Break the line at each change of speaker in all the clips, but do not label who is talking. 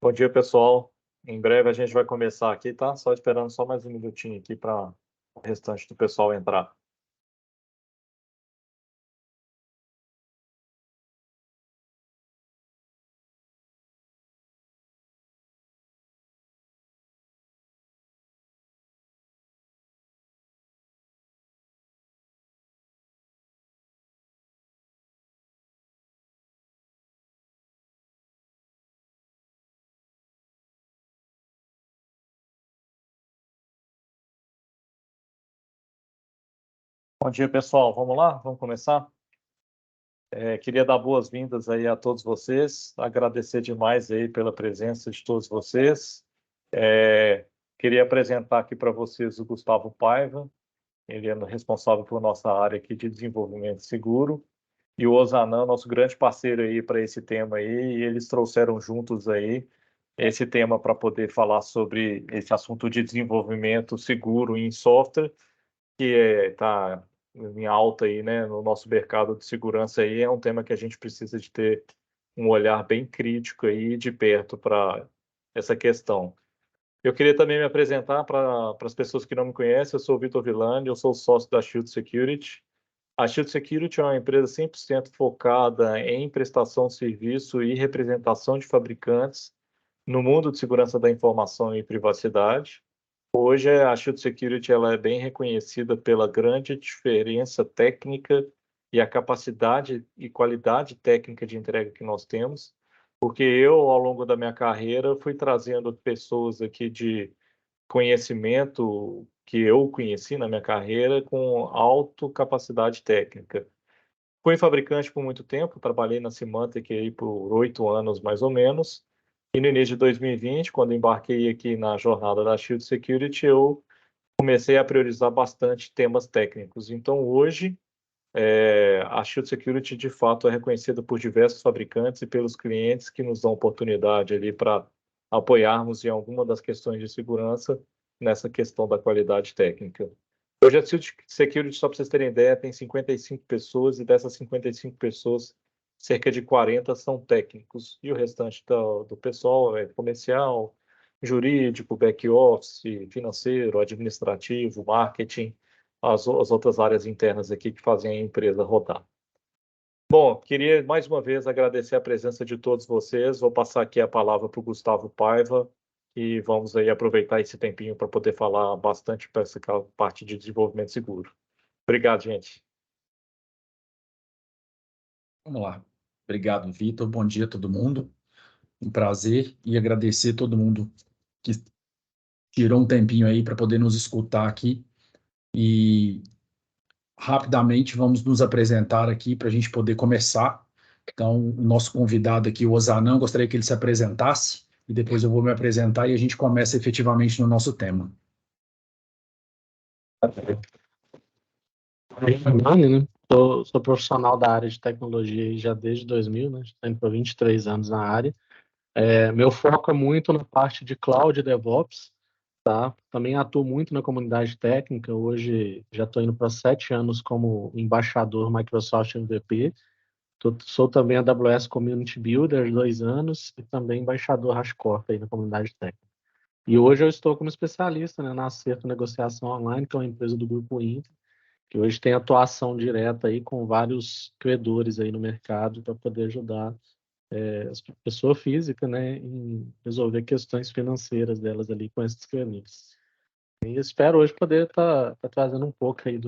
Bom dia, pessoal. Em breve a gente vai começar aqui, tá? Só esperando só mais um minutinho aqui para o restante do pessoal entrar. Bom dia, pessoal. Vamos lá? Vamos começar? Queria dar boas-vindas aí a todos vocês, agradecer demais aí pela presença de todos vocês. Queria apresentar aqui para vocês o Gustavo Paiva, ele é responsável por nossa área aqui de desenvolvimento seguro, e o Ozanam, nosso grande parceiro aí para esse tema aí, e eles trouxeram juntos aí esse tema para poder falar sobre esse assunto de desenvolvimento seguro em software, que está em alta aí, né, no nosso mercado de segurança aí, é um tema que a gente precisa de ter um olhar bem crítico aí de perto para essa questão. Eu queria também me apresentar para as pessoas que não me conhecem. Eu sou o Vitor Villani, eu sou sócio da Shield Security. A Shield Security é uma empresa 100% focada em prestação de serviço e representação de fabricantes no mundo de segurança da informação e privacidade. Hoje, a Shield Security ela é bem reconhecida pela grande diferença técnica e a capacidade e qualidade técnica de entrega que nós temos, porque eu, ao longo da minha carreira, fui trazendo pessoas aqui de conhecimento que eu conheci na minha carreira com alta capacidade técnica. Fui fabricante por muito tempo, trabalhei na Symantec aí por 8 anos, mais ou menos, e no início de 2020, quando embarquei aqui na jornada da Shield Security, eu comecei a priorizar bastante temas técnicos. Então, hoje, a Shield Security, de fato, é reconhecida por diversos fabricantes e pelos clientes que nos dão oportunidade ali para apoiarmos em alguma das questões de segurança nessa questão da qualidade técnica. Hoje, a Shield Security, só para vocês terem ideia, tem 55 pessoas e dessas 55 pessoas, cerca de 40 são técnicos e o restante do pessoal é comercial, jurídico, back-office, financeiro, administrativo, marketing, as outras áreas internas aqui que fazem a empresa rodar. Bom, queria mais uma vez agradecer a presença de todos vocês. Vou passar aqui a palavra para o Gustavo Paiva e vamos aí aproveitar esse tempinho para poder falar bastante para essa parte de desenvolvimento seguro. Obrigado, gente.
Vamos lá. Obrigado, Vitor. Bom dia a todo mundo. Um prazer e agradecer a todo mundo que tirou um tempinho aí para poder nos escutar aqui. E rapidamente vamos nos apresentar aqui para a gente poder começar. Então, o nosso convidado aqui, o Ozanam, gostaria que ele se apresentasse e depois eu vou me apresentar e a gente começa efetivamente no nosso tema.
Né? Sou profissional da área de tecnologia já desde 2000, né? Estou indo para 23 anos na área. Meu foco é muito na parte de cloud e DevOps, tá? Também atuo muito na comunidade técnica. Hoje já estou indo para 7 anos como embaixador Microsoft MVP. Sou também AWS Community Builder, 2 anos, e também embaixador HashiCorp aí na comunidade técnica. E hoje eu estou como especialista, né, na Acerto Negociação Online, que é uma empresa do Grupo Inter, que hoje tem atuação direta aí com vários credores aí no mercado para poder ajudar a pessoa física, né, em resolver questões financeiras delas ali com esses credores. E espero hoje poder estar trazendo um pouco aí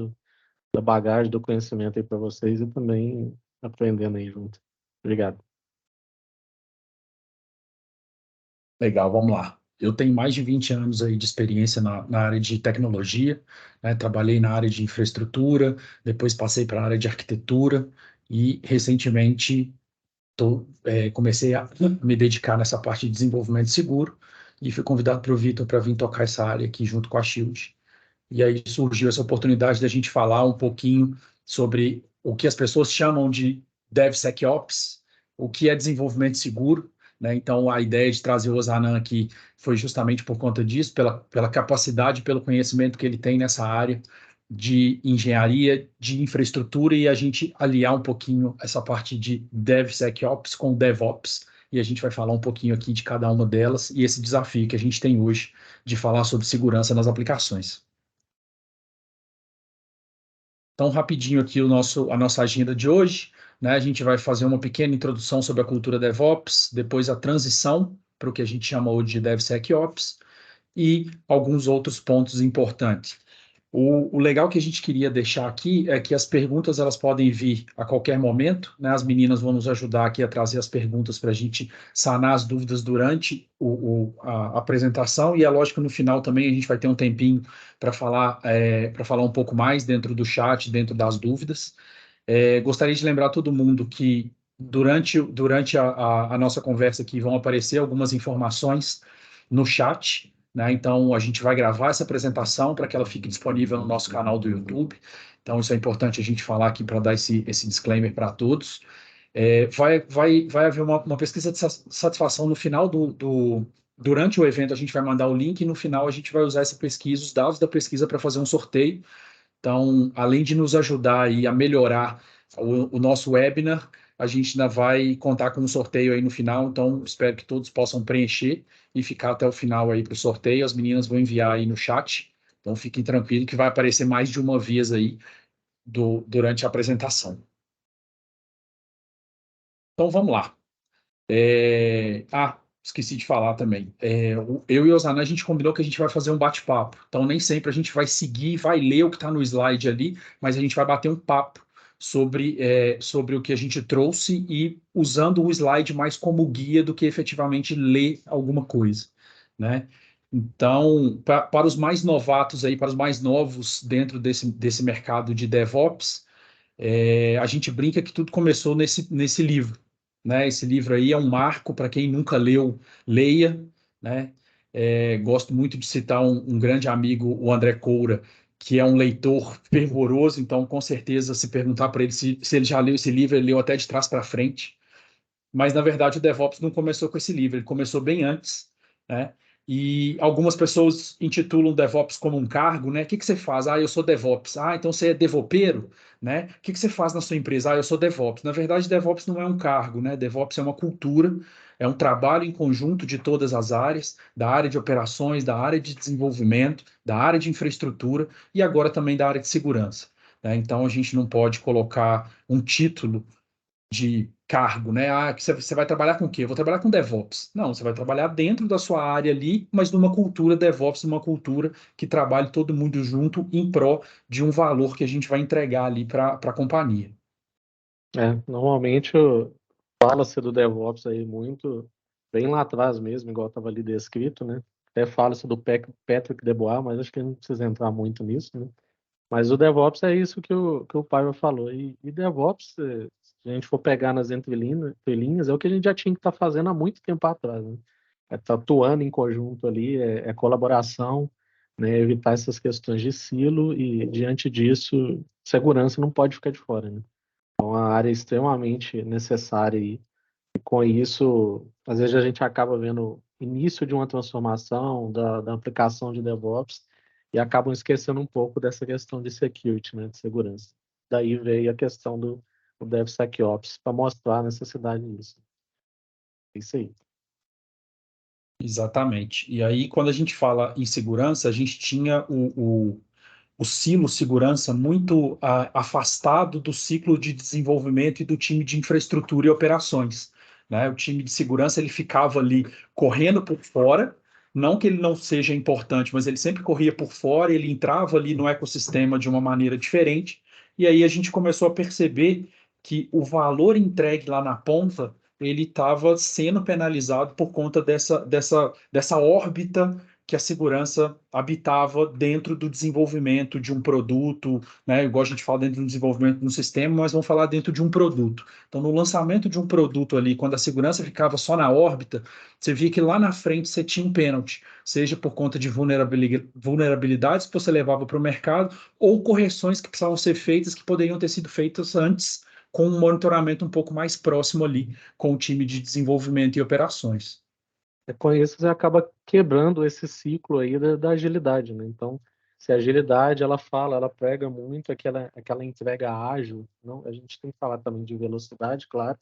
da bagagem, do conhecimento aí para vocês e também aprendendo aí junto. Obrigado.
Legal, vamos lá. Eu tenho mais de 20 anos aí de experiência na área de tecnologia, né? Trabalhei na área de infraestrutura, depois passei para a área de arquitetura e recentemente comecei a me dedicar nessa parte de desenvolvimento seguro e fui convidado pelo Vitor para vir tocar essa área aqui junto com a Shield. E aí surgiu essa oportunidade da gente falar um pouquinho sobre o que as pessoas chamam de DevSecOps, o que é desenvolvimento seguro, né? Então, a ideia de trazer o Ozanam aqui foi justamente por conta disso, pela capacidade, pelo conhecimento que ele tem nessa área de engenharia, de infraestrutura, e a gente aliar um pouquinho essa parte de DevSecOps com DevOps e a gente vai falar um pouquinho aqui de cada uma delas e esse desafio que a gente tem hoje de falar sobre segurança nas aplicações. Então, rapidinho aqui a nossa agenda de hoje, né? A gente vai fazer uma pequena introdução sobre a cultura DevOps, depois a transição para o que a gente chama hoje de DevSecOps e alguns outros pontos importantes. O legal que a gente queria deixar aqui é que as perguntas elas podem vir a qualquer momento, né? As meninas vão nos ajudar aqui a trazer as perguntas para a gente sanar as dúvidas durante a apresentação, e é lógico que no final também a gente vai ter um tempinho para falar um pouco mais dentro do chat, dentro das dúvidas. Gostaria de lembrar todo mundo que durante a nossa conversa aqui vão aparecer algumas informações no chat, né? Então, a gente vai gravar essa apresentação para que ela fique disponível no nosso canal do YouTube. Então, isso é importante a gente falar aqui para dar esse disclaimer para todos. Vai haver uma pesquisa de satisfação no final durante o evento, a gente vai mandar o link e no final a gente vai usar essa pesquisa, os dados da pesquisa para fazer um sorteio. Então, além de nos ajudar aí a melhorar o nosso webinar, a gente ainda vai contar com um sorteio aí no final, então espero que todos possam preencher e ficar até o final aí para o sorteio. As meninas vão enviar aí no chat, então fiquem tranquilos que vai aparecer mais de uma vez aí durante a apresentação. Então vamos lá. Esqueci de falar também. Eu e o Osana, a gente combinou que a gente vai fazer um bate-papo. Então, nem sempre a gente vai seguir, vai ler o que está no slide ali, mas a gente vai bater um papo sobre o que a gente trouxe e usando o slide mais como guia do que efetivamente ler alguma coisa, né? Então, para os mais novatos aí, para os mais novos dentro desse mercado de DevOps, a gente brinca que tudo começou nesse livro, né? Esse livro aí é um marco para quem nunca leu, leia, né? Gosto muito de citar um grande amigo, o André Coura, que é um leitor fervoroso, então com certeza se perguntar para ele se ele já leu esse livro, ele leu até de trás para frente. Mas, na verdade, o DevOps não começou com esse livro, ele começou bem antes, né? E algumas pessoas intitulam o DevOps como um cargo, né? O que você faz? Eu sou DevOps. Então você é devopeiro, né? O que você faz na sua empresa? Eu sou DevOps. Na verdade, DevOps não é um cargo, né? DevOps é uma cultura, é um trabalho em conjunto de todas as áreas, da área de operações, da área de desenvolvimento, da área de infraestrutura e agora também da área de segurança, né? Então, a gente não pode colocar um título de cargo, né? Que você vai trabalhar com o quê? Eu vou trabalhar com DevOps. Não, você vai trabalhar dentro da sua área ali, mas numa cultura DevOps, numa cultura que trabalhe todo mundo junto em pró de um valor que a gente vai entregar ali para a companhia.
Normalmente fala-se do DevOps aí muito, bem lá atrás mesmo, igual estava ali descrito, né? Até fala-se do Patrick Debois, mas acho que não precisa entrar muito nisso, né? Mas o DevOps é isso que o Paiva falou. E DevOps, se a gente for pegar nas entrelinhas, é o que a gente já tinha que estar fazendo há muito tempo atrás, né? Tá atuando em conjunto ali, colaboração, né? Evitar essas questões de silo e, diante disso, segurança não pode ficar de fora, né? É uma área extremamente necessária e com isso, às vezes a gente acaba vendo início de uma transformação da aplicação de DevOps e acabam esquecendo um pouco dessa questão de security, né, de segurança. Daí veio a questão do DevSecOps para mostrar a necessidade disso. É isso aí.
Exatamente. E aí, quando a gente fala em segurança, a gente tinha o silo segurança muito afastado do ciclo de desenvolvimento e do time de infraestrutura e operações, né? O time de segurança ele ficava ali correndo por fora, não que ele não seja importante, mas ele sempre corria por fora, ele entrava ali no ecossistema de uma maneira diferente, e aí a gente começou a perceber que o valor entregue lá na ponta ele estava sendo penalizado por conta dessa órbita que a segurança habitava dentro do desenvolvimento de um produto, né? Igual a gente fala dentro do desenvolvimento de um sistema, mas vamos falar dentro de um produto. Então, no lançamento de um produto ali, quando a segurança ficava só na órbita, você via que lá na frente você tinha um pênalti, seja por conta de vulnerabilidades que você levava para o mercado ou correções que precisavam ser feitas que poderiam ter sido feitas antes com um monitoramento um pouco mais próximo ali com o time de desenvolvimento e operações.
Com isso você acaba quebrando esse ciclo aí da agilidade, né? Então, se a agilidade ela prega muito aquela entrega ágil, não, a gente tem que falar também de velocidade, claro,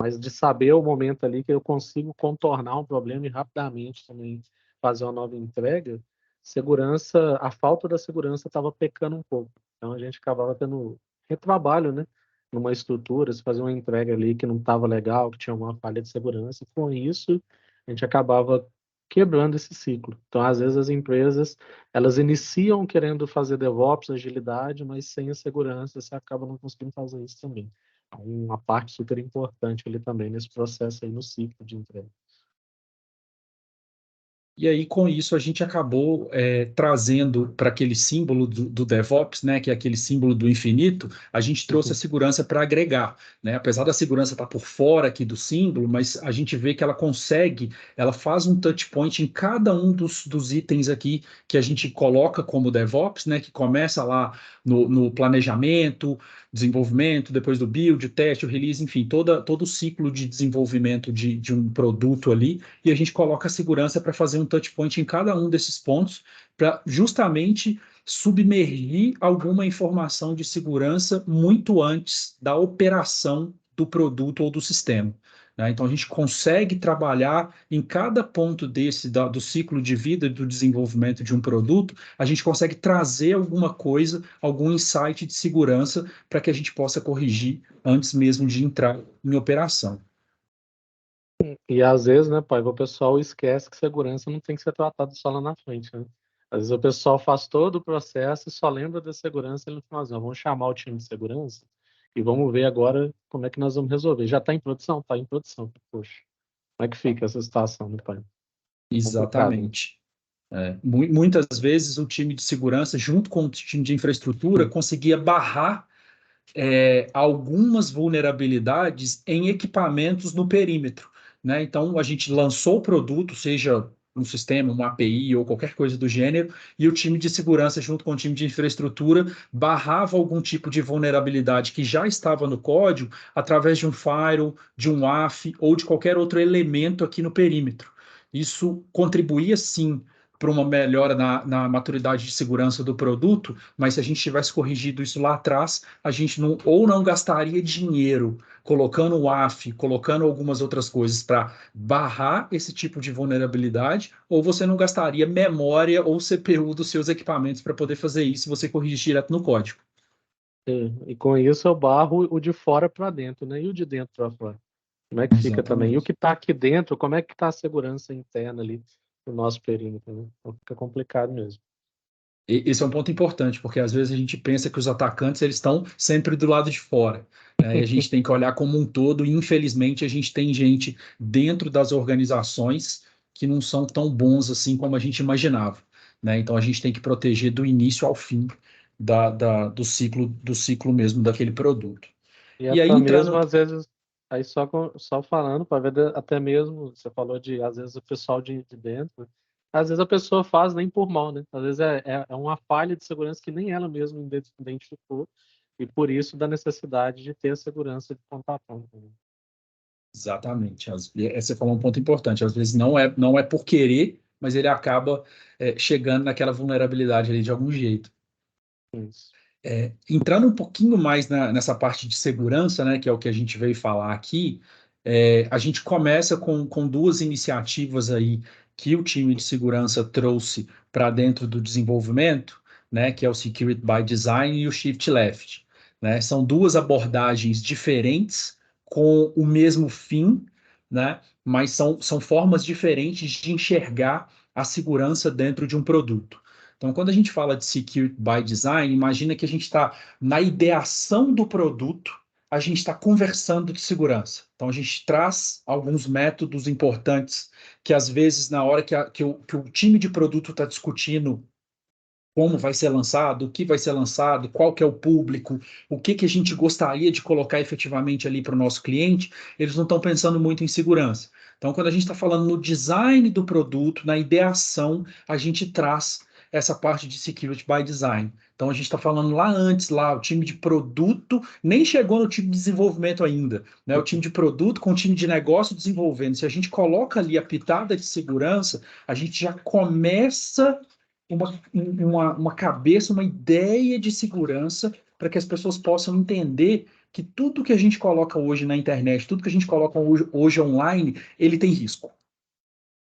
mas de saber o momento ali que eu consigo contornar um problema e rapidamente também fazer uma nova entrega, segurança, a falta da segurança estava pecando um pouco. Então a gente acabava tendo retrabalho, né? Numa estrutura, se fazia uma entrega ali que não estava legal, que tinha alguma falha de segurança, e com isso a gente acabava quebrando esse ciclo. Então, às vezes, as empresas, elas iniciam querendo fazer DevOps, agilidade, mas sem a segurança, você acaba não conseguindo fazer isso também. É uma parte super importante ali também nesse processo aí no ciclo de entrega.
E aí, com isso, a gente acabou trazendo para aquele símbolo do DevOps, né, que é aquele símbolo do infinito, a gente trouxe a segurança para agregar, né? Apesar da segurança estar por fora aqui do símbolo, mas a gente vê que ela consegue, ela faz um touch point em cada um dos itens aqui que a gente coloca como DevOps, né, que começa lá no planejamento, desenvolvimento, depois do build, o teste, o release, enfim, todo o ciclo de desenvolvimento de um produto ali, e a gente coloca a segurança para fazer um touch point em cada um desses pontos, para justamente submergir alguma informação de segurança muito antes da operação do produto ou do sistema. Né? Então, a gente consegue trabalhar em cada ponto desse do ciclo de vida e do desenvolvimento de um produto, a gente consegue trazer alguma coisa, algum insight de segurança para que a gente possa corrigir antes mesmo de entrar em operação.
E às vezes, né, pai, o pessoal esquece que segurança não tem que ser tratado só lá na frente, né? Às vezes o pessoal faz todo o processo e só lembra da segurança e no finalzinho, vamos chamar o time de segurança e vamos ver agora como é que nós vamos resolver. Já está em produção? Está em produção. Poxa, como é que fica essa situação, né, pai? Complicado, né?
Exatamente. Muitas vezes o time de segurança, junto com o time de infraestrutura, conseguia barrar algumas vulnerabilidades em equipamentos no perímetro. Né? Então, a gente lançou o produto, seja um sistema, uma API ou qualquer coisa do gênero, e o time de segurança, junto com o time de infraestrutura, barrava algum tipo de vulnerabilidade que já estava no código através de um firewall, de um WAF ou de qualquer outro elemento aqui no perímetro. Isso contribuía, sim, para uma melhora na maturidade de segurança do produto, mas se a gente tivesse corrigido isso lá atrás, a gente não gastaria dinheiro colocando o AF, colocando algumas outras coisas para barrar esse tipo de vulnerabilidade, ou você não gastaria memória ou CPU dos seus equipamentos para poder fazer isso se você corrigir direto no código.
E com isso eu barro o de fora para dentro, né? E o de dentro para fora. Como é que fica também? E o
Exatamente.
que está aqui dentro, como é que está a segurança interna ali do nosso perímetro, né? Então fica complicado mesmo.
Esse é um ponto importante, porque às vezes a gente pensa que os atacantes eles estão sempre do lado de fora, né? E a gente tem que olhar como um todo, e infelizmente a gente tem gente dentro das organizações que não são tão bons assim como a gente imaginava, né? Então a gente tem que proteger do início ao fim do ciclo mesmo daquele produto.
E
E aí
até mesmo,
entrando.
às vezes, aí só falando, para ver até mesmo, você falou de, às vezes, o pessoal de dentro, às vezes a pessoa faz nem por mal, né? Às vezes é uma falha de segurança que nem ela mesma identificou, e por isso da necessidade de ter a segurança de contato.
Exatamente. Você falou um ponto importante. Às vezes não é por querer, mas ele acaba chegando naquela vulnerabilidade ali de algum jeito.
Isso.
Entrando um pouquinho mais nessa parte de segurança, né, que é o que a gente veio falar aqui, a gente começa com duas iniciativas aí que o time de segurança trouxe para dentro do desenvolvimento, né, que é o Security by Design e o Shift Left. Né? São duas abordagens diferentes com o mesmo fim, né, mas são formas diferentes de enxergar a segurança dentro de um produto. Então, quando a gente fala de Security by Design, imagina que a gente está na ideação do produto, a gente está conversando de segurança. Então, a gente traz alguns métodos importantes que, às vezes, na hora que o time de produto está discutindo como vai ser lançado, o que vai ser lançado, qual que é o público, o que a gente gostaria de colocar efetivamente ali para o nosso cliente, eles não estão pensando muito em segurança. Então, quando a gente está falando no design do produto, na ideação, a gente traz essa parte de Security by Design. Então, a gente está falando lá antes, lá, o time de produto nem chegou no time de desenvolvimento ainda, né? O time de produto com o time de negócio desenvolvendo. Se a gente coloca ali a pitada de segurança, a gente já começa uma cabeça, uma ideia de segurança para que as pessoas possam entender que tudo que a gente coloca hoje na internet, tudo que a gente coloca hoje online, ele tem risco.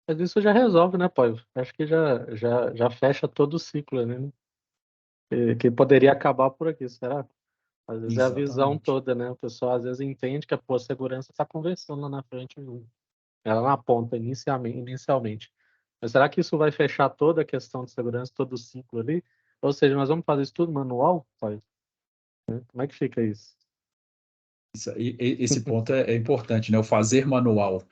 Mas isso já resolve, né, Paiva? Acho que já fecha todo o ciclo ali, né? Que poderia acabar por aqui, será? Às vezes é a visão
Exatamente.
toda, né? O pessoal às vezes entende que a segurança está conversando lá na frente, ela na ponta inicialmente. Mas será que isso vai fechar toda a questão de segurança, todo o ciclo ali? Ou seja, nós vamos fazer isso tudo manual, Paiva? Como é que fica isso?
Esse ponto é importante, né? O fazer manual.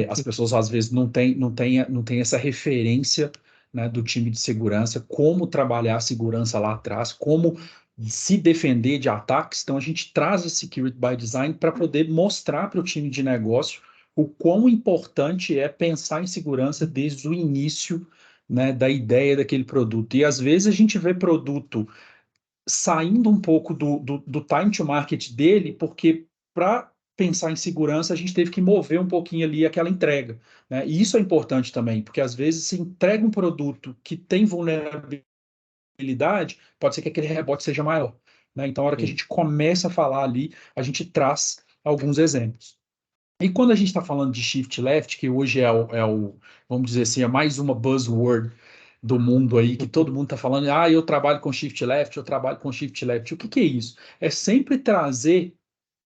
As pessoas às vezes não têm essa referência, né, do time de segurança, como trabalhar a segurança lá atrás, como se defender de ataques. Então a gente traz a Security by Design para poder mostrar para o time de negócio o quão importante é pensar em segurança desde o início, né, da ideia daquele produto. E às vezes a gente vê produto saindo um pouco do time to market dele, porque para pensar em segurança, a gente teve que mover um pouquinho ali aquela entrega, né? E isso é importante também, porque às vezes se entrega um produto que tem vulnerabilidade, pode ser que aquele rebote seja maior, né? Então, a hora que a gente começa a falar ali, a gente traz alguns exemplos. E quando a gente está falando de shift left, que hoje vamos dizer assim, é mais uma buzzword do mundo aí, que todo mundo está falando, eu trabalho com shift left, eu trabalho com shift left. O que é isso? É sempre trazer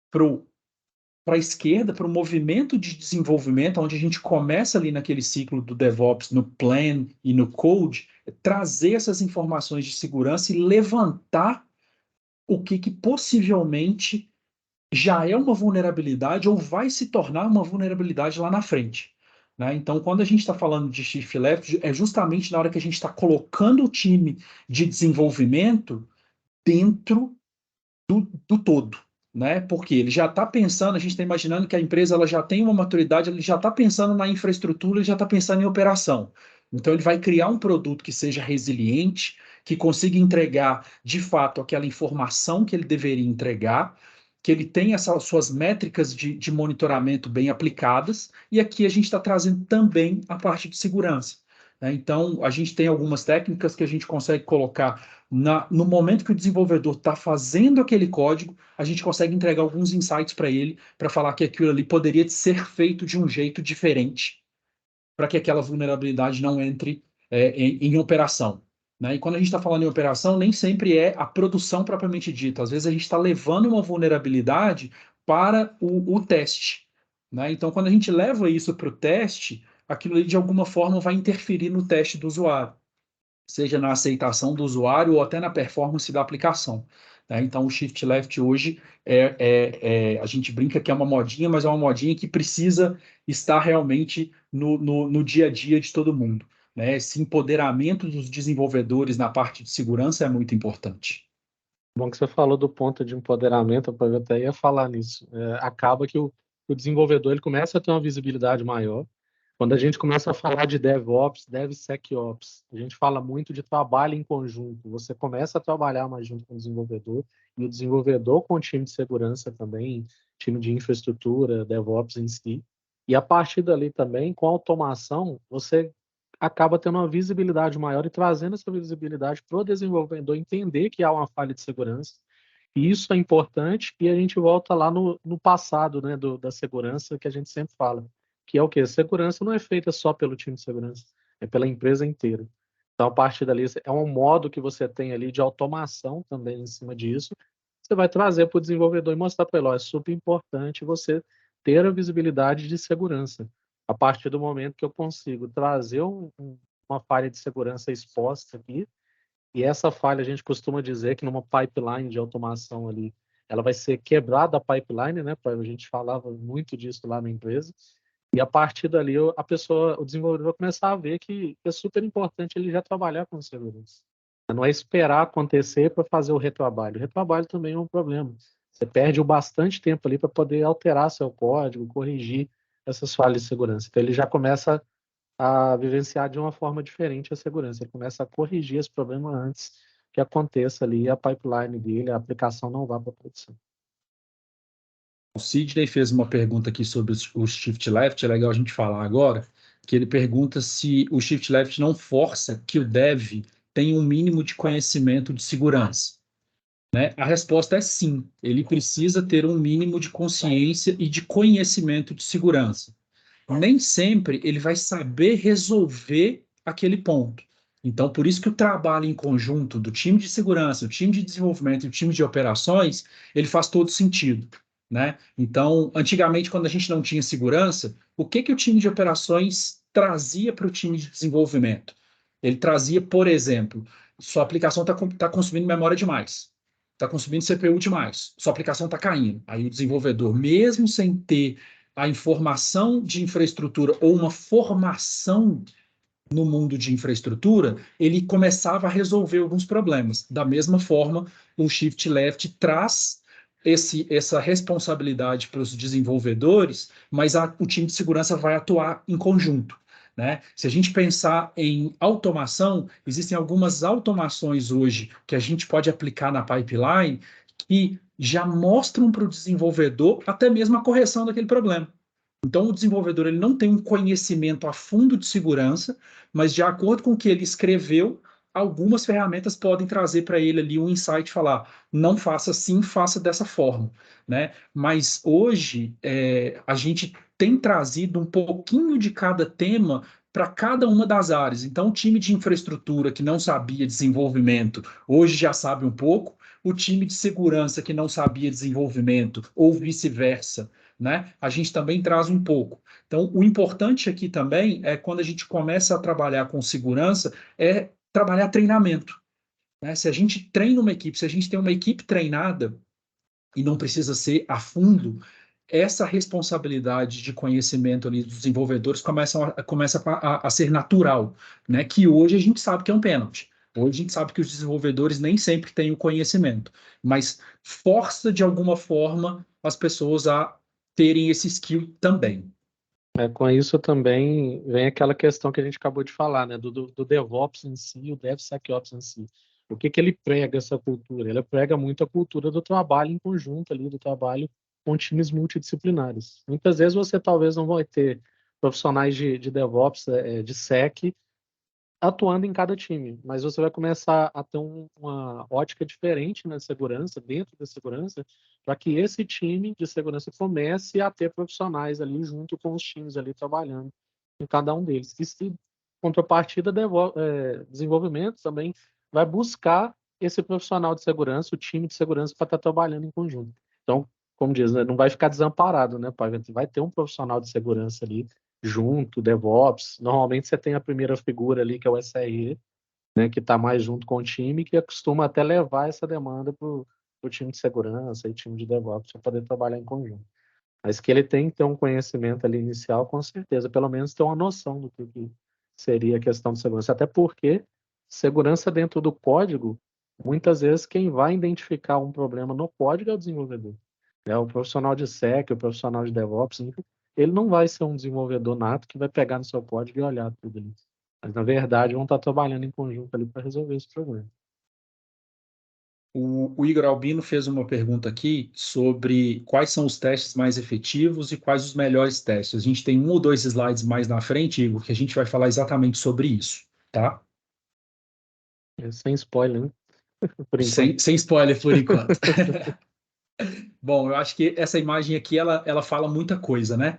para a esquerda, para o movimento de desenvolvimento, onde a gente começa ali naquele ciclo do DevOps, no plan e no code, trazer essas informações de segurança e levantar o que possivelmente já é uma vulnerabilidade ou vai se tornar uma vulnerabilidade lá na frente, né? Então, quando a gente está falando de shift left, é justamente na hora que a gente está colocando o time de desenvolvimento dentro do todo, né? Porque ele já está pensando, a gente está imaginando que a empresa ela já tem uma maturidade, ele já está pensando na infraestrutura, ele já está pensando em operação. Então, ele vai criar um produto que seja resiliente, que consiga entregar, de fato, aquela informação que ele deveria entregar, que ele tenha essas suas métricas de monitoramento bem aplicadas, e aqui a gente está trazendo também a parte de segurança, né? Então, a gente tem algumas técnicas que a gente consegue colocar no momento que o desenvolvedor está fazendo aquele código, a gente consegue entregar alguns insights para ele, para falar que aquilo ali poderia ser feito de um jeito diferente, para que aquela vulnerabilidade não entre em operação, né? E quando a gente está falando em operação, nem sempre é a produção propriamente dita. Às vezes a gente está levando uma vulnerabilidade para o teste, né? Então, quando a gente leva isso para o teste, aquilo ali de alguma forma vai interferir no teste do usuário, seja na aceitação do usuário ou até na performance da aplicação, né? Então, o Shift Left hoje a gente brinca que é uma modinha, mas é uma modinha que precisa estar realmente no dia a dia de todo mundo, né? Esse empoderamento dos desenvolvedores na parte de segurança é muito importante.
Bom que você falou do ponto de empoderamento, eu até ia falar nisso. Acaba que o desenvolvedor ele começa a ter uma visibilidade maior. Quando a gente começa a falar de DevOps, DevSecOps, a gente fala muito de trabalho em conjunto. Você começa a trabalhar mais junto com o desenvolvedor, e o desenvolvedor com o time de segurança também, time de infraestrutura, DevOps em si. E a partir dali também, com a automação, você acaba tendo uma visibilidade maior e trazendo essa visibilidade para o desenvolvedor entender que há uma falha de segurança. E isso é importante, e a gente volta lá no passado, né, da segurança que a gente sempre fala, que é o quê? Segurança não é feita só pelo time de segurança, é pela empresa inteira. Então, a partir dali, é um modo que você tem ali de automação também em cima disso, você vai trazer para o desenvolvedor e mostrar para ele, ó, é super importante você ter a visibilidade de segurança. A partir do momento que eu consigo trazer uma falha de segurança exposta aqui, e essa falha a gente costuma dizer que numa pipeline de automação ali, ela vai ser quebrada a pipeline, né? A gente falava muito disso lá na empresa. E a partir dali, o desenvolvedor vai começar a ver que é super importante ele já trabalhar com segurança. Não é esperar acontecer para fazer o retrabalho. O retrabalho também é um problema. Você perde bastante tempo ali para poder alterar seu código, corrigir essas falhas de segurança. Então, ele já começa a vivenciar de uma forma diferente a segurança. Ele começa a corrigir esse problema antes que aconteça ali a pipeline dele, a aplicação não vá para a produção.
O Sidney fez uma pergunta aqui sobre o Shift Left, é legal a gente falar agora, que ele pergunta se o Shift Left não força que o dev tenha um mínimo de conhecimento de segurança. né? A resposta é sim. Ele precisa ter um mínimo de consciência e de conhecimento de segurança. Nem sempre ele vai saber resolver aquele ponto. Então, por isso que o trabalho em conjunto do time de segurança, o time de desenvolvimento e o time de operações, ele faz todo sentido, né? Então, antigamente, quando a gente não tinha segurança, o que que o time de operações trazia para o time de desenvolvimento? Ele trazia, por exemplo, sua aplicação está consumindo memória demais, está consumindo CPU demais, sua aplicação está caindo. Aí o desenvolvedor, mesmo sem ter a informação de infraestrutura ou uma formação no mundo de infraestrutura, ele começava a resolver alguns problemas. Da mesma forma, o Shift Left traz essa responsabilidade para os desenvolvedores, mas o time de segurança vai atuar em conjunto. Né? Se a gente pensar em automação, existem algumas automações hoje que a gente pode aplicar na pipeline que já mostram para o desenvolvedor até mesmo a correção daquele problema. Então, o desenvolvedor ele não tem um conhecimento a fundo de segurança, mas de acordo com o que ele escreveu, algumas ferramentas podem trazer para ele ali um insight, falar, não faça assim, faça dessa forma, né? Mas hoje a gente tem trazido um pouquinho de cada tema para cada uma das áreas. Então, o time de infraestrutura que não sabia desenvolvimento, hoje já sabe um pouco. O time de segurança que não sabia desenvolvimento, ou vice-versa, né? A gente também traz um pouco. Então, o importante aqui também é quando a gente começa a trabalhar com segurança, é trabalhar treinamento. Né? Se a gente treina uma equipe, se a gente tem uma equipe treinada, e não precisa ser a fundo, essa responsabilidade de conhecimento ali dos desenvolvedores começa a ser natural, né? Que hoje a gente sabe que é um pênalti. Hoje a gente sabe que os desenvolvedores nem sempre têm o conhecimento, mas força de alguma forma as pessoas a terem esse skill também.
Com isso também vem aquela questão que a gente acabou de falar, né, do DevOps em si, o DevSecOps em si. O que que ele prega essa cultura? Ele prega muito a cultura do trabalho em conjunto ali, do trabalho com times multidisciplinares. Muitas vezes você talvez não vai ter profissionais de DevOps, de Sec, atuando em cada time, mas você vai começar a ter uma ótica diferente na segurança, dentro da segurança, para que esse time de segurança comece a ter profissionais ali junto com os times ali trabalhando em cada um deles. E se contrapartida, desenvolvimento também vai buscar esse profissional de segurança, o time de segurança para estar trabalhando em conjunto. Então, como diz, né, não vai ficar desamparado, né, pai? Vai ter um profissional de segurança ali junto, DevOps. Normalmente você tem a primeira figura ali, que é o SRE, né, que está mais junto com o time, que costuma até levar essa demanda para o time de segurança e time de DevOps para poder trabalhar em conjunto. Mas que ele tem que ter um conhecimento ali inicial, com certeza, pelo menos ter uma noção do que seria a questão de segurança. Até porque segurança dentro do código, muitas vezes quem vai identificar um problema no código é o desenvolvedor. O profissional de Sec, o profissional de DevOps, ele não vai ser um desenvolvedor nato que vai pegar no seu código e olhar tudo ali. Mas, na verdade, vão estar trabalhando em conjunto ali para resolver esse problema.
O Igor Albino fez uma pergunta aqui sobre quais são os testes mais efetivos e quais os melhores testes. A gente tem 1 ou 2 slides mais na frente, Igor, que a gente vai falar exatamente sobre isso, tá?
Sem spoiler, né? Por enquanto.
Sem spoiler por enquanto. Bom, eu acho que essa imagem aqui, ela fala muita coisa, né?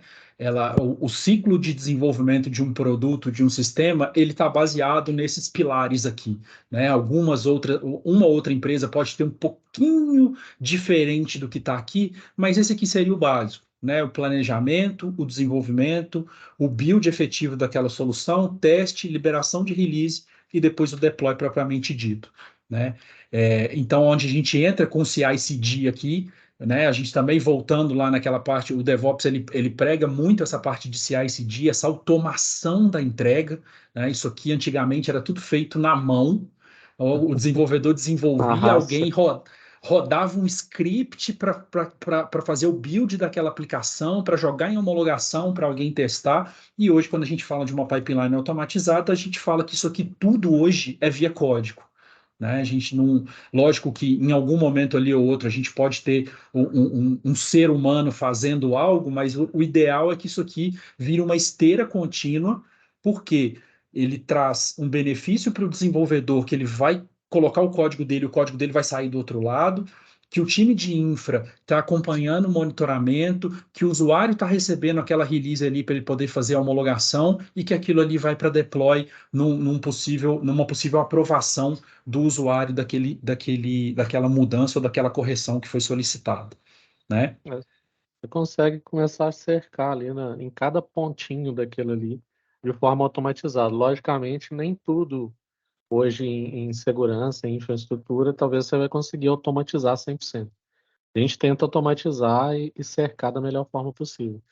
O ciclo de desenvolvimento de um produto, de um sistema, ele está baseado nesses pilares aqui, né? Uma outra empresa pode ter um pouquinho diferente do que está aqui, mas esse aqui seria o básico, né? O planejamento, o desenvolvimento, o build efetivo daquela solução, teste, liberação de release e depois o deploy propriamente dito, né? Então, onde a gente entra com o CI/CD aqui, né? A gente também voltando lá naquela parte, o DevOps ele prega muito essa parte de CI/CD, essa automação da entrega, né? Isso aqui antigamente era tudo feito na mão, o desenvolvedor desenvolvia, alguém rodava um script para fazer o build daquela aplicação, para jogar em homologação, para alguém testar. E hoje, quando a gente fala de uma pipeline automatizada, a gente fala que isso aqui tudo hoje é via código. Né? A gente não, lógico que em algum momento ali ou outro a gente pode ter um ser humano fazendo algo, mas o ideal é que isso aqui vire uma esteira contínua, porque ele traz um benefício para o desenvolvedor que ele vai colocar o código dele vai sair do outro lado, que o time de infra está acompanhando o monitoramento, que o usuário está recebendo aquela release ali para ele poder fazer a homologação e que aquilo ali vai para deploy numa possível aprovação do usuário daquela mudança ou daquela correção que foi solicitada, né?
Você consegue começar a cercar ali em cada pontinho daquilo ali de forma automatizada. Logicamente, nem tudo hoje em segurança, em infraestrutura, talvez você vai conseguir automatizar 100%. A gente tenta automatizar e cercar da melhor forma possível.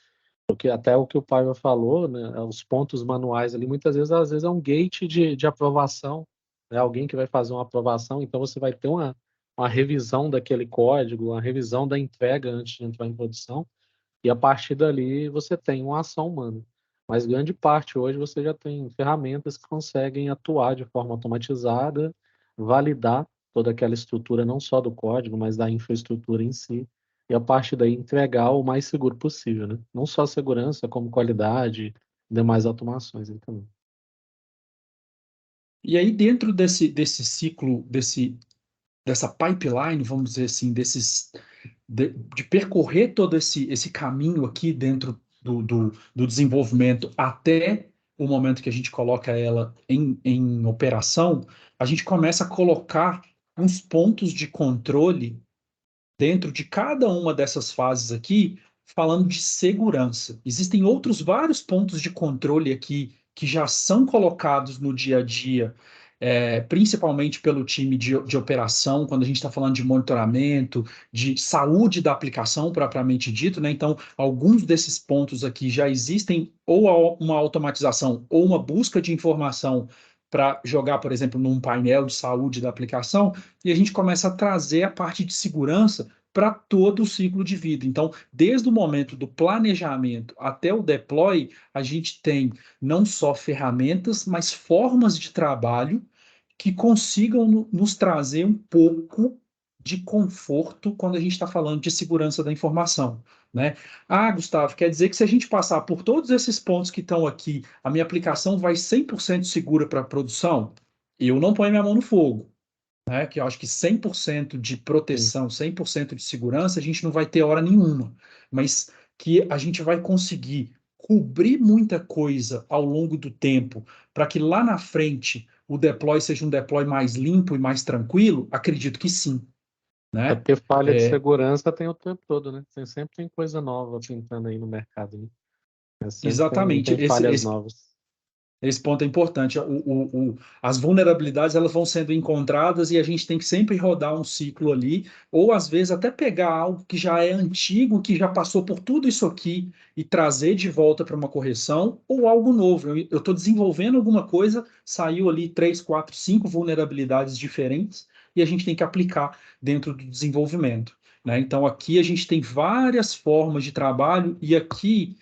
Porque até o que o Paiva falou, né, os pontos manuais ali, muitas vezes, às vezes é um gate de aprovação, né, alguém que vai fazer uma aprovação, então você vai ter uma revisão daquele código, uma revisão da entrega antes de entrar em produção, e a partir dali você tem uma ação humana. Mas grande parte hoje você já tem ferramentas que conseguem atuar de forma automatizada, validar toda aquela estrutura, não só do código, mas da infraestrutura em si, e a partir daí entregar o mais seguro possível, né? Não só segurança, como qualidade, demais automações aí também.
E aí, dentro desse ciclo, dessa pipeline, vamos dizer assim, de percorrer todo esse caminho aqui dentro do desenvolvimento até o momento que a gente coloca ela em operação, a gente começa a colocar uns pontos de controle dentro de cada uma dessas fases aqui, falando de segurança. Existem outros vários pontos de controle aqui que já são colocados no dia a dia, principalmente pelo time de operação, quando a gente está falando de monitoramento, de saúde da aplicação propriamente dito, né? Então, alguns desses pontos aqui já existem ou uma automatização ou uma busca de informação para jogar, por exemplo, num painel de saúde da aplicação, e a gente começa a trazer a parte de segurança para todo o ciclo de vida. Então, desde o momento do planejamento até o deploy, a gente tem não só ferramentas, mas formas de trabalho que consigam nos trazer um pouco de conforto quando a gente está falando de segurança da informação, né? Ah, Gustavo, quer dizer que se a gente passar por todos esses pontos que estão aqui, a minha aplicação vai 100% segura para a produção? Eu não ponho minha mão no fogo, né? Que eu acho que 100% de
Sim.
proteção, 100% de segurança, a gente não vai ter hora nenhuma, mas que a gente vai conseguir cobrir muita coisa ao longo do tempo para que lá na frente o deploy seja um deploy mais limpo e mais tranquilo, acredito que sim,
É
né?
porque falha de segurança tem o tempo todo, né? Sempre tem coisa nova pintando aí no mercado, né? Sempre
Exatamente.
tem falhas novas.
Esse ponto é importante. As vulnerabilidades elas vão sendo encontradas e a gente tem que sempre rodar um ciclo ali, ou às vezes até pegar algo que já é antigo, que já passou por tudo isso aqui e trazer de volta para uma correção, ou algo novo. Eu estou desenvolvendo alguma coisa, saiu ali 3, 4, 5 vulnerabilidades diferentes e a gente tem que aplicar dentro do desenvolvimento, né? Então aqui a gente tem várias formas de trabalho e aqui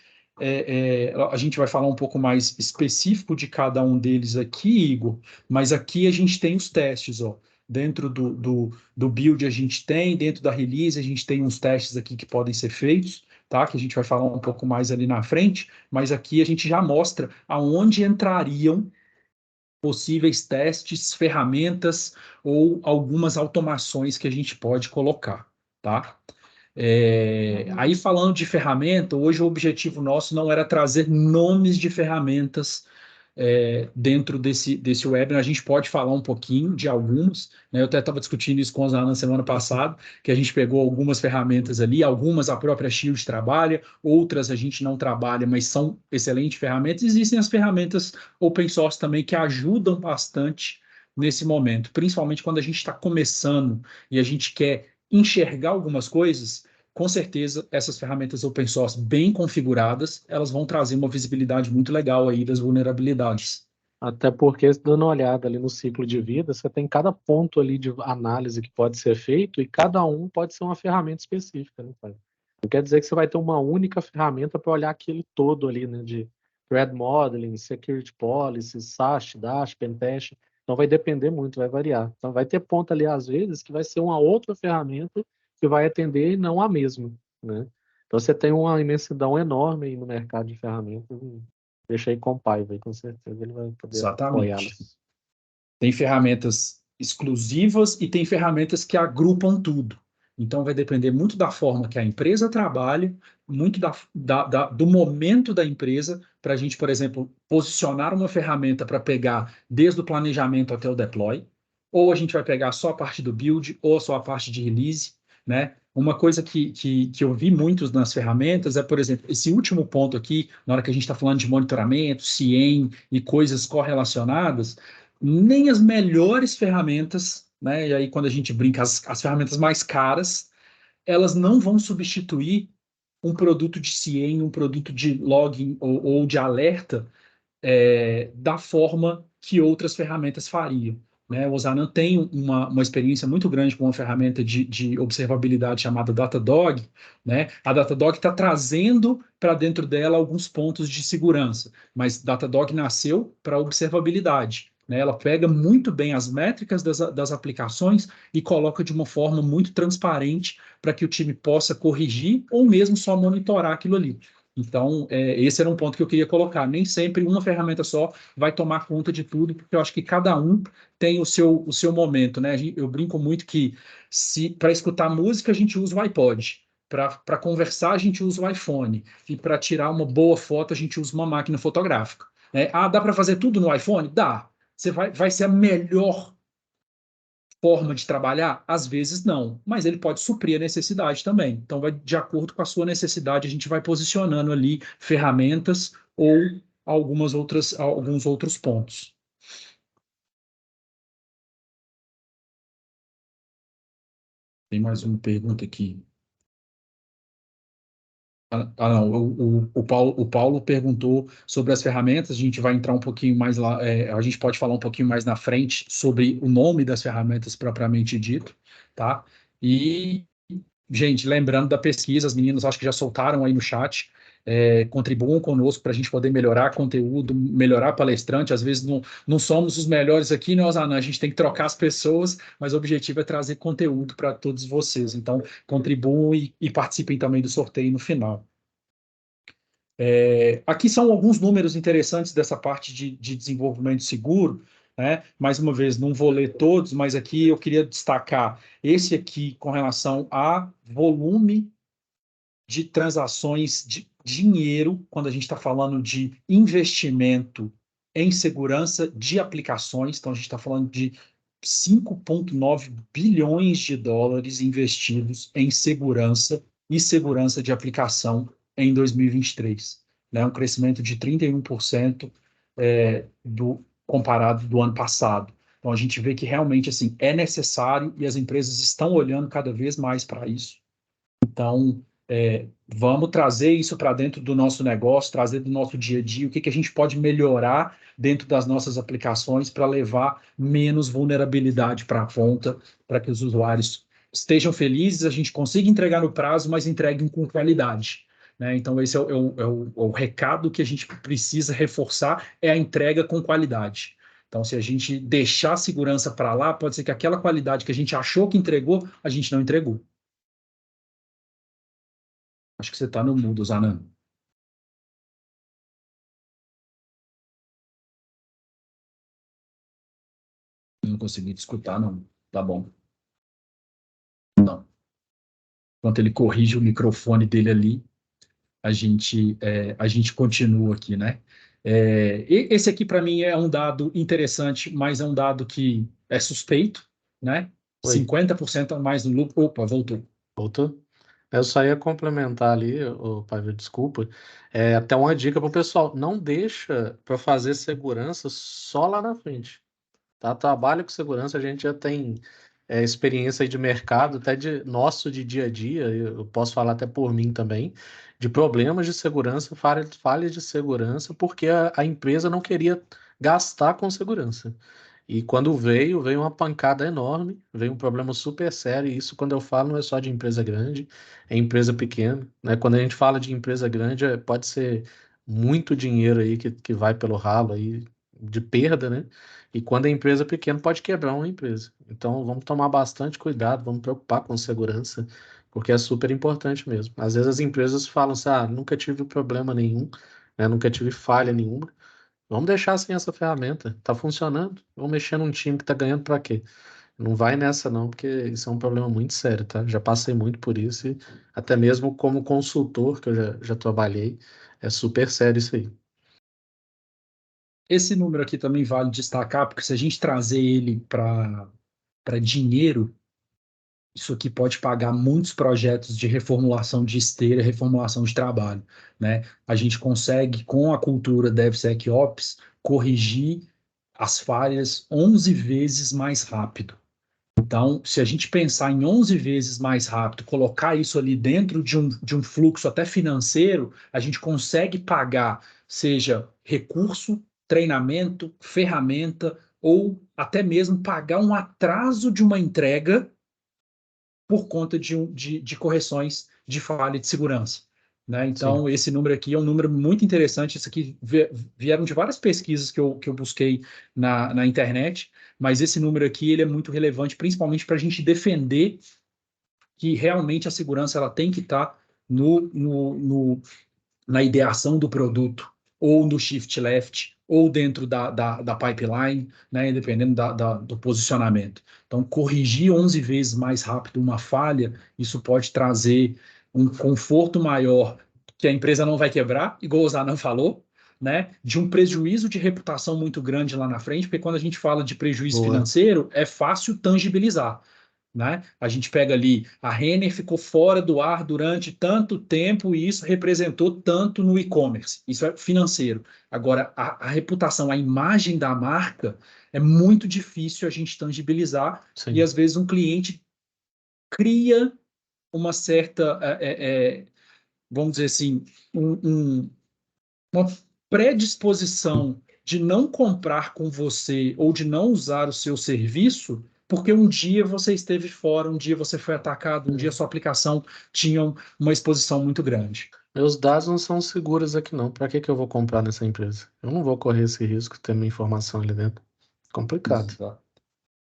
a gente vai falar um pouco mais específico de cada um deles aqui, Igor, mas aqui a gente tem os testes, ó. Dentro do build a gente tem, dentro da release a gente tem uns testes aqui que podem ser feitos, tá? Que a gente vai falar um pouco mais ali na frente, mas aqui a gente já mostra aonde entrariam possíveis testes, ferramentas ou algumas automações que a gente pode colocar, tá? Aí falando de ferramenta, hoje o objetivo nosso não era trazer nomes de ferramentas dentro desse webinar. A gente pode falar um pouquinho de algumas, né? Eu até estava discutindo isso com os Ana semana passada, que a gente pegou algumas ferramentas ali, algumas a própria Shield trabalha, outras a gente não trabalha, mas são excelentes ferramentas. Existem as ferramentas open source também que ajudam bastante nesse momento, principalmente quando a gente está começando e a gente quer enxergar algumas coisas. Com certeza, essas ferramentas open source bem configuradas, elas vão trazer uma visibilidade muito legal aí das vulnerabilidades.
Até porque, dando uma olhada ali no ciclo de vida, você tem cada ponto ali de análise que pode ser feito e cada um pode ser uma ferramenta específica, né, pai? Não quer dizer que você vai ter uma única ferramenta para olhar aquele todo ali, né, de threat modeling, security policy, SAST, DAST, Pentest. Então vai depender muito, vai variar. Então vai ter ponto ali, às vezes, que vai ser uma outra ferramenta que vai atender e não a mesma, né? Então você tem uma imensidão enorme aí no mercado de ferramentas. Deixa aí com o Paiva, com certeza ele vai poder
Exatamente.
apoiá-las.
Tem ferramentas exclusivas e tem ferramentas que agrupam tudo. Então, vai depender muito da forma que a empresa trabalha, muito do momento da empresa, para a gente, por exemplo, posicionar uma ferramenta para pegar desde o planejamento até o deploy, ou a gente vai pegar só a parte do build, ou só a parte de release, né? Uma coisa que eu vi muitos nas ferramentas é, por exemplo, esse último ponto aqui, na hora que a gente está falando de monitoramento, CIEM e coisas correlacionadas, nem as melhores ferramentas, né? E aí, quando a gente brinca, as ferramentas mais caras, elas não vão substituir um produto de CIEM, um produto de login ou de alerta da forma que outras ferramentas fariam. Né? O Zanan tem uma experiência muito grande com uma ferramenta de observabilidade chamada Datadog. Né? A Datadog está trazendo para dentro dela alguns pontos de segurança, mas Datadog nasceu para observabilidade. Né? Ela pega muito bem as métricas das aplicações e coloca de uma forma muito transparente para que o time possa corrigir ou mesmo só monitorar aquilo ali. Então, esse era um ponto que eu queria colocar. Nem sempre uma ferramenta só vai tomar conta de tudo, porque eu acho que cada um tem o seu momento, né? Eu brinco muito que se para escutar música a gente usa o iPod, para conversar a gente usa o iPhone, e para tirar uma boa foto a gente usa uma máquina fotográfica. Né? Ah, dá para fazer tudo no iPhone? Dá. Você vai ser a melhor forma de trabalhar? Às vezes não, mas ele pode suprir a necessidade também. Então, vai de acordo com a sua necessidade, a gente vai posicionando ali ferramentas ou alguns outros pontos. Tem mais uma pergunta aqui. Não, o Paulo perguntou sobre as ferramentas, a gente vai entrar um pouquinho mais lá, a gente pode falar um pouquinho mais na frente sobre o nome das ferramentas propriamente dito, tá? E gente, lembrando da pesquisa, as meninas acho que já soltaram aí no chat, contribuam conosco para a gente poder melhorar conteúdo, melhorar palestrante. Às vezes não somos os melhores aqui, né, Osana? A gente tem que trocar as pessoas, mas o objetivo é trazer conteúdo para todos vocês. Então, contribuam e participem também do sorteio no final. Aqui são alguns números interessantes dessa parte de desenvolvimento seguro. Né? Mais uma vez, não vou ler todos, mas aqui eu queria destacar esse aqui com relação a volume de transações de dinheiro, quando a gente está falando de investimento em segurança de aplicações. Então, a gente está falando de 5,9 bilhões de dólares investidos em segurança e segurança de aplicação em 2023. Né? Um crescimento de 31% comparado do ano passado. Então, a gente vê que realmente assim, é necessário e as empresas estão olhando cada vez mais para isso. Então, vamos trazer isso para dentro do nosso negócio, trazer do nosso dia a dia, o que a gente pode melhorar dentro das nossas aplicações para levar menos vulnerabilidade para a ponta, para que os usuários estejam felizes, a gente consiga entregar no prazo, mas entreguem com qualidade. Né? Então, esse é o recado que a gente precisa reforçar, é a entrega com qualidade. Então, se a gente deixar a segurança para lá, pode ser que aquela qualidade que a gente achou que entregou, a gente não entregou. Acho que você está no mudo, Zanan. Não consegui te escutar, não. Tá bom. Não. Enquanto ele corrige o microfone dele ali, a gente continua aqui, né? Esse aqui, para mim, é um dado interessante, mas é um dado que é suspeito, né?
Oi.
50% a mais no lucro. Opa, voltou.
Voltou? Eu só ia complementar ali, Paiva, desculpa, até uma dica para o pessoal, não deixa para fazer segurança só lá na frente, tá? Trabalho com segurança, a gente já tem experiência aí de mercado, até nosso de dia a dia, eu posso falar até por mim também, de problemas de segurança, falhas de segurança, porque a empresa não queria gastar com segurança. E quando veio uma pancada enorme, veio um problema super sério, e isso quando eu falo não é só de empresa grande, é empresa pequena, né? Quando a gente fala de empresa grande, pode ser muito dinheiro aí que vai pelo ralo aí, de perda, né? E quando é empresa pequena, pode quebrar uma empresa. Então, vamos tomar bastante cuidado, vamos preocupar com segurança, porque é super importante mesmo. Às vezes as empresas falam assim, nunca tive problema nenhum, né? Nunca tive falha nenhuma, Vamos deixar sem essa ferramenta. Tá funcionando. Vamos mexer num time que tá ganhando para quê? Não vai nessa não, porque isso é um problema muito sério, tá? Já passei muito por isso e até mesmo como consultor, que eu já trabalhei, é super sério isso aí.
Esse número aqui também vale destacar, porque se a gente trazer ele para dinheiro, isso aqui pode pagar muitos projetos de reformulação de esteira, reformulação de trabalho, né? A gente consegue, com a cultura DevSecOps, corrigir as falhas 11 vezes mais rápido. Então, se a gente pensar em 11 vezes mais rápido, colocar isso ali dentro de um fluxo até financeiro, a gente consegue pagar, seja recurso, treinamento, ferramenta, ou até mesmo pagar um atraso de uma entrega por conta de correções de falha de segurança. Né?
Sim.
Então, esse número aqui é um número muito interessante. Isso aqui vieram de várias pesquisas que eu busquei na internet, mas esse número aqui ele é muito relevante, principalmente para a gente defender que realmente a segurança ela tem que estar na ideação do produto, ou no shift left, ou dentro da pipeline, né, dependendo do posicionamento. Então, corrigir 11 vezes mais rápido uma falha, isso pode trazer um conforto maior, que a empresa não vai quebrar, igual o Zanan falou, né, de um prejuízo de reputação muito grande lá na frente, porque quando a gente fala de prejuízo
Boa.
financeiro, é fácil tangibilizar. Né? A gente pega ali, a Renner ficou fora do ar durante tanto tempo e isso representou tanto no e-commerce. Isso é financeiro. Agora, a reputação, a imagem da marca é muito difícil a gente tangibilizar e
Sim.
às vezes um cliente cria uma certa, vamos dizer assim, uma predisposição de não comprar com você ou de não usar o seu serviço, porque um dia você esteve fora, um dia você foi atacado, um dia
É.
sua aplicação tinha uma exposição muito grande.
Meus dados não são seguros aqui não. Para que que eu vou comprar nessa empresa? Eu não vou correr esse risco de ter minha informação ali dentro. Complicado.
Exa-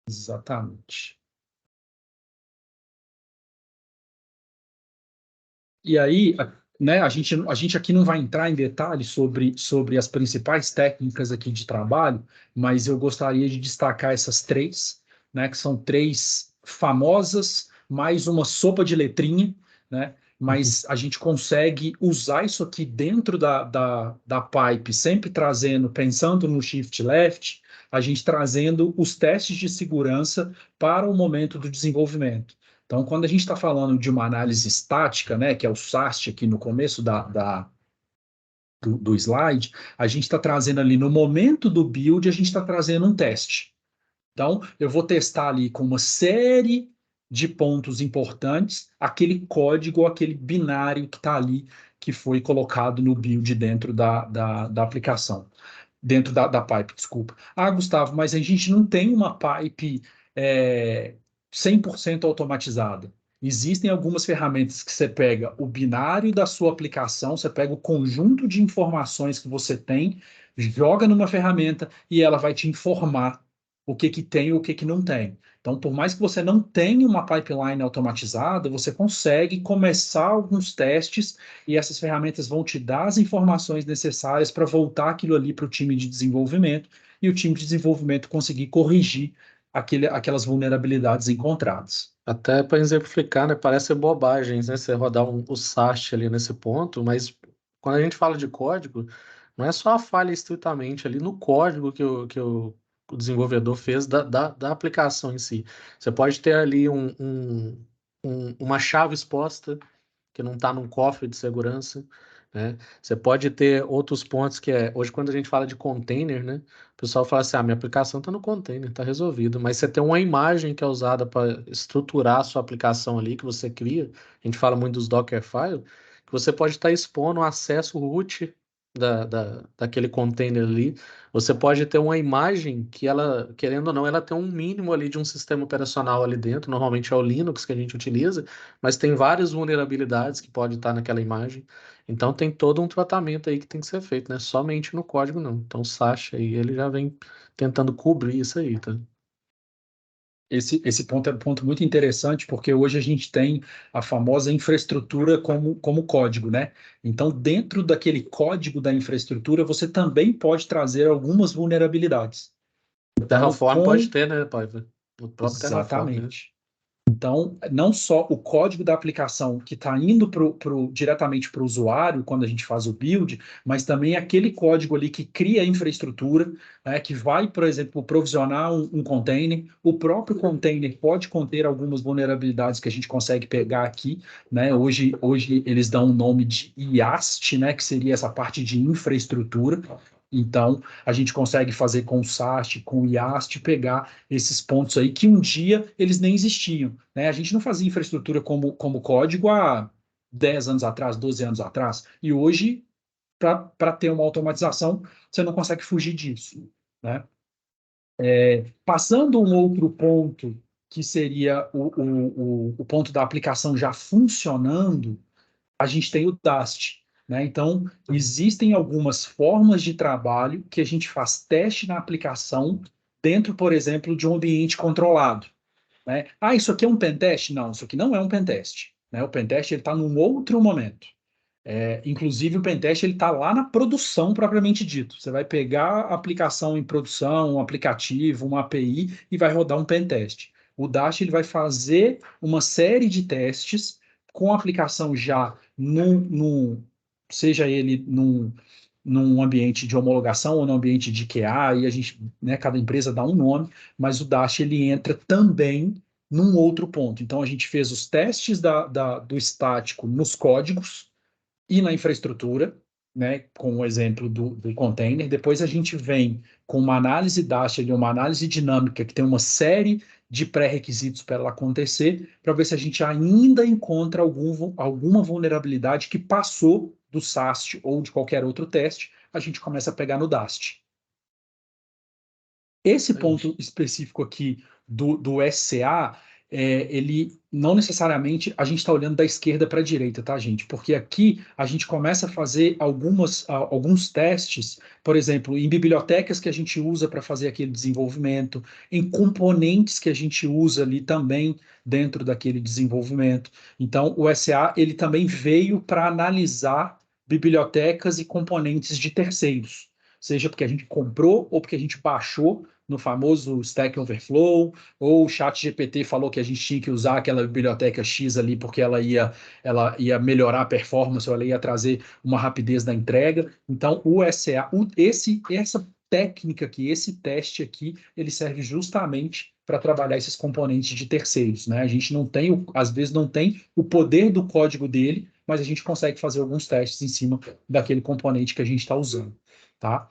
Exatamente. E aí, né, a gente aqui não vai entrar em detalhes sobre as principais técnicas aqui de trabalho, mas eu gostaria de destacar essas três, né, que são três famosas, mais uma sopa de letrinha, né, mas a gente consegue usar isso aqui dentro da pipe, sempre trazendo, pensando no shift left, a gente trazendo os testes de segurança para o momento do desenvolvimento. Então, quando a gente está falando de uma análise estática, né, que é o SAST aqui no começo do slide, a gente está trazendo ali no momento do build, a gente está trazendo um teste. Então, eu vou testar ali com uma série de pontos importantes aquele código, aquele binário que está ali, que foi colocado no build dentro da aplicação, dentro da pipe, desculpa. Ah, Gustavo, mas a gente não tem uma pipe 100% automatizada. Existem algumas ferramentas que você pega o binário da sua aplicação, você pega o conjunto de informações que você tem, joga numa ferramenta e ela vai te informar o que que tem e o que que não tem. Então, por mais que você não tenha uma pipeline automatizada, você consegue começar alguns testes e essas ferramentas vão te dar as informações necessárias para voltar aquilo ali para o time de desenvolvimento e o time de desenvolvimento conseguir corrigir aquelas vulnerabilidades encontradas.
Até para exemplificar, né? Parece bobagens, né? Você rodar o SAST ali nesse ponto, mas quando a gente fala de código, não é só a falha estritamente ali no código que o desenvolvedor fez da aplicação em si. Você pode ter ali uma chave exposta que não está num cofre de segurança, né? Você pode ter outros pontos que hoje quando a gente fala de container, né? O pessoal fala assim, minha aplicação está no container, está resolvido, mas você tem uma imagem que é usada para estruturar a sua aplicação ali, que você cria, a gente fala muito dos Dockerfile, que você pode estar expondo o acesso root daquele container ali. Você pode ter uma imagem que ela, querendo ou não, ela tem um mínimo ali de um sistema operacional ali dentro, normalmente é o Linux que a gente utiliza, mas tem várias vulnerabilidades que pode estar naquela imagem. Então tem todo um tratamento aí que tem que ser feito, né? Somente no código não. Então o Sasha aí, ele já vem tentando cobrir isso aí, tá?
Esse ponto é um ponto muito interessante, porque hoje a gente tem a famosa infraestrutura como código, né? Então, dentro daquele código da infraestrutura, você também pode trazer algumas vulnerabilidades.
O
Então,
Terraform pode ter, né, Paiva? O próprio Terraform, né?
exatamente. Então, não só o código da aplicação que está indo diretamente para o usuário quando a gente faz o build, mas também aquele código ali que cria a infraestrutura, né, que vai, por exemplo, provisionar um container. O próprio container pode conter algumas vulnerabilidades que a gente consegue pegar aqui, né? Hoje eles dão o nome de IAST, né, que seria essa parte de infraestrutura. Então, a gente consegue fazer com o SAST, com o IAST, pegar esses pontos aí que um dia eles nem existiam, né? A gente não fazia infraestrutura como código há 10 anos atrás, 12 anos atrás, e hoje, para ter uma automatização, você não consegue fugir disso, né? Passando um outro ponto, que seria o ponto da aplicação já funcionando, a gente tem o Dast, né? Então, existem algumas formas de trabalho que a gente faz teste na aplicação dentro, por exemplo, de um ambiente controlado, né? Ah, isso aqui é um pentest? Não, isso aqui não é um pentest, né? O pentest está num outro momento. Inclusive, o pentest está lá na produção propriamente dito. Você vai pegar a aplicação em produção, um aplicativo, uma API e vai rodar um pentest. O Dash ele vai fazer uma série de testes com a aplicação já seja ele num ambiente de homologação ou num ambiente de QA, e a gente, né, cada empresa dá um nome, mas o Dash ele entra também num outro ponto. Então, a gente fez os testes do estático nos códigos e na infraestrutura, né, com o exemplo do container. Depois a gente vem com uma análise Dash, uma análise dinâmica, que tem uma série de pré-requisitos para ela acontecer, para ver se a gente ainda encontra alguma vulnerabilidade que passou do SAST ou de qualquer outro teste, a gente começa a pegar no DAST. Esse ponto específico aqui do SCA, ele não necessariamente a gente está olhando da esquerda para a direita, tá, gente? Porque aqui a gente começa a fazer alguns testes, por exemplo, em bibliotecas que a gente usa para fazer aquele desenvolvimento, em componentes que a gente usa ali também dentro daquele desenvolvimento. Então, o SCA ele também veio para analisar bibliotecas e componentes de terceiros, seja porque a gente comprou ou porque a gente baixou no famoso Stack Overflow, ou o ChatGPT falou que a gente tinha que usar aquela biblioteca X ali porque ela ia melhorar a performance, ou ela ia trazer uma rapidez da entrega. Então, o SEA, essa técnica aqui, esse teste aqui, ele serve justamente para trabalhar esses componentes de terceiros, né? A gente não tem, às vezes não tem o poder do código dele, mas a gente consegue fazer alguns testes em cima daquele componente que a gente está usando, tá?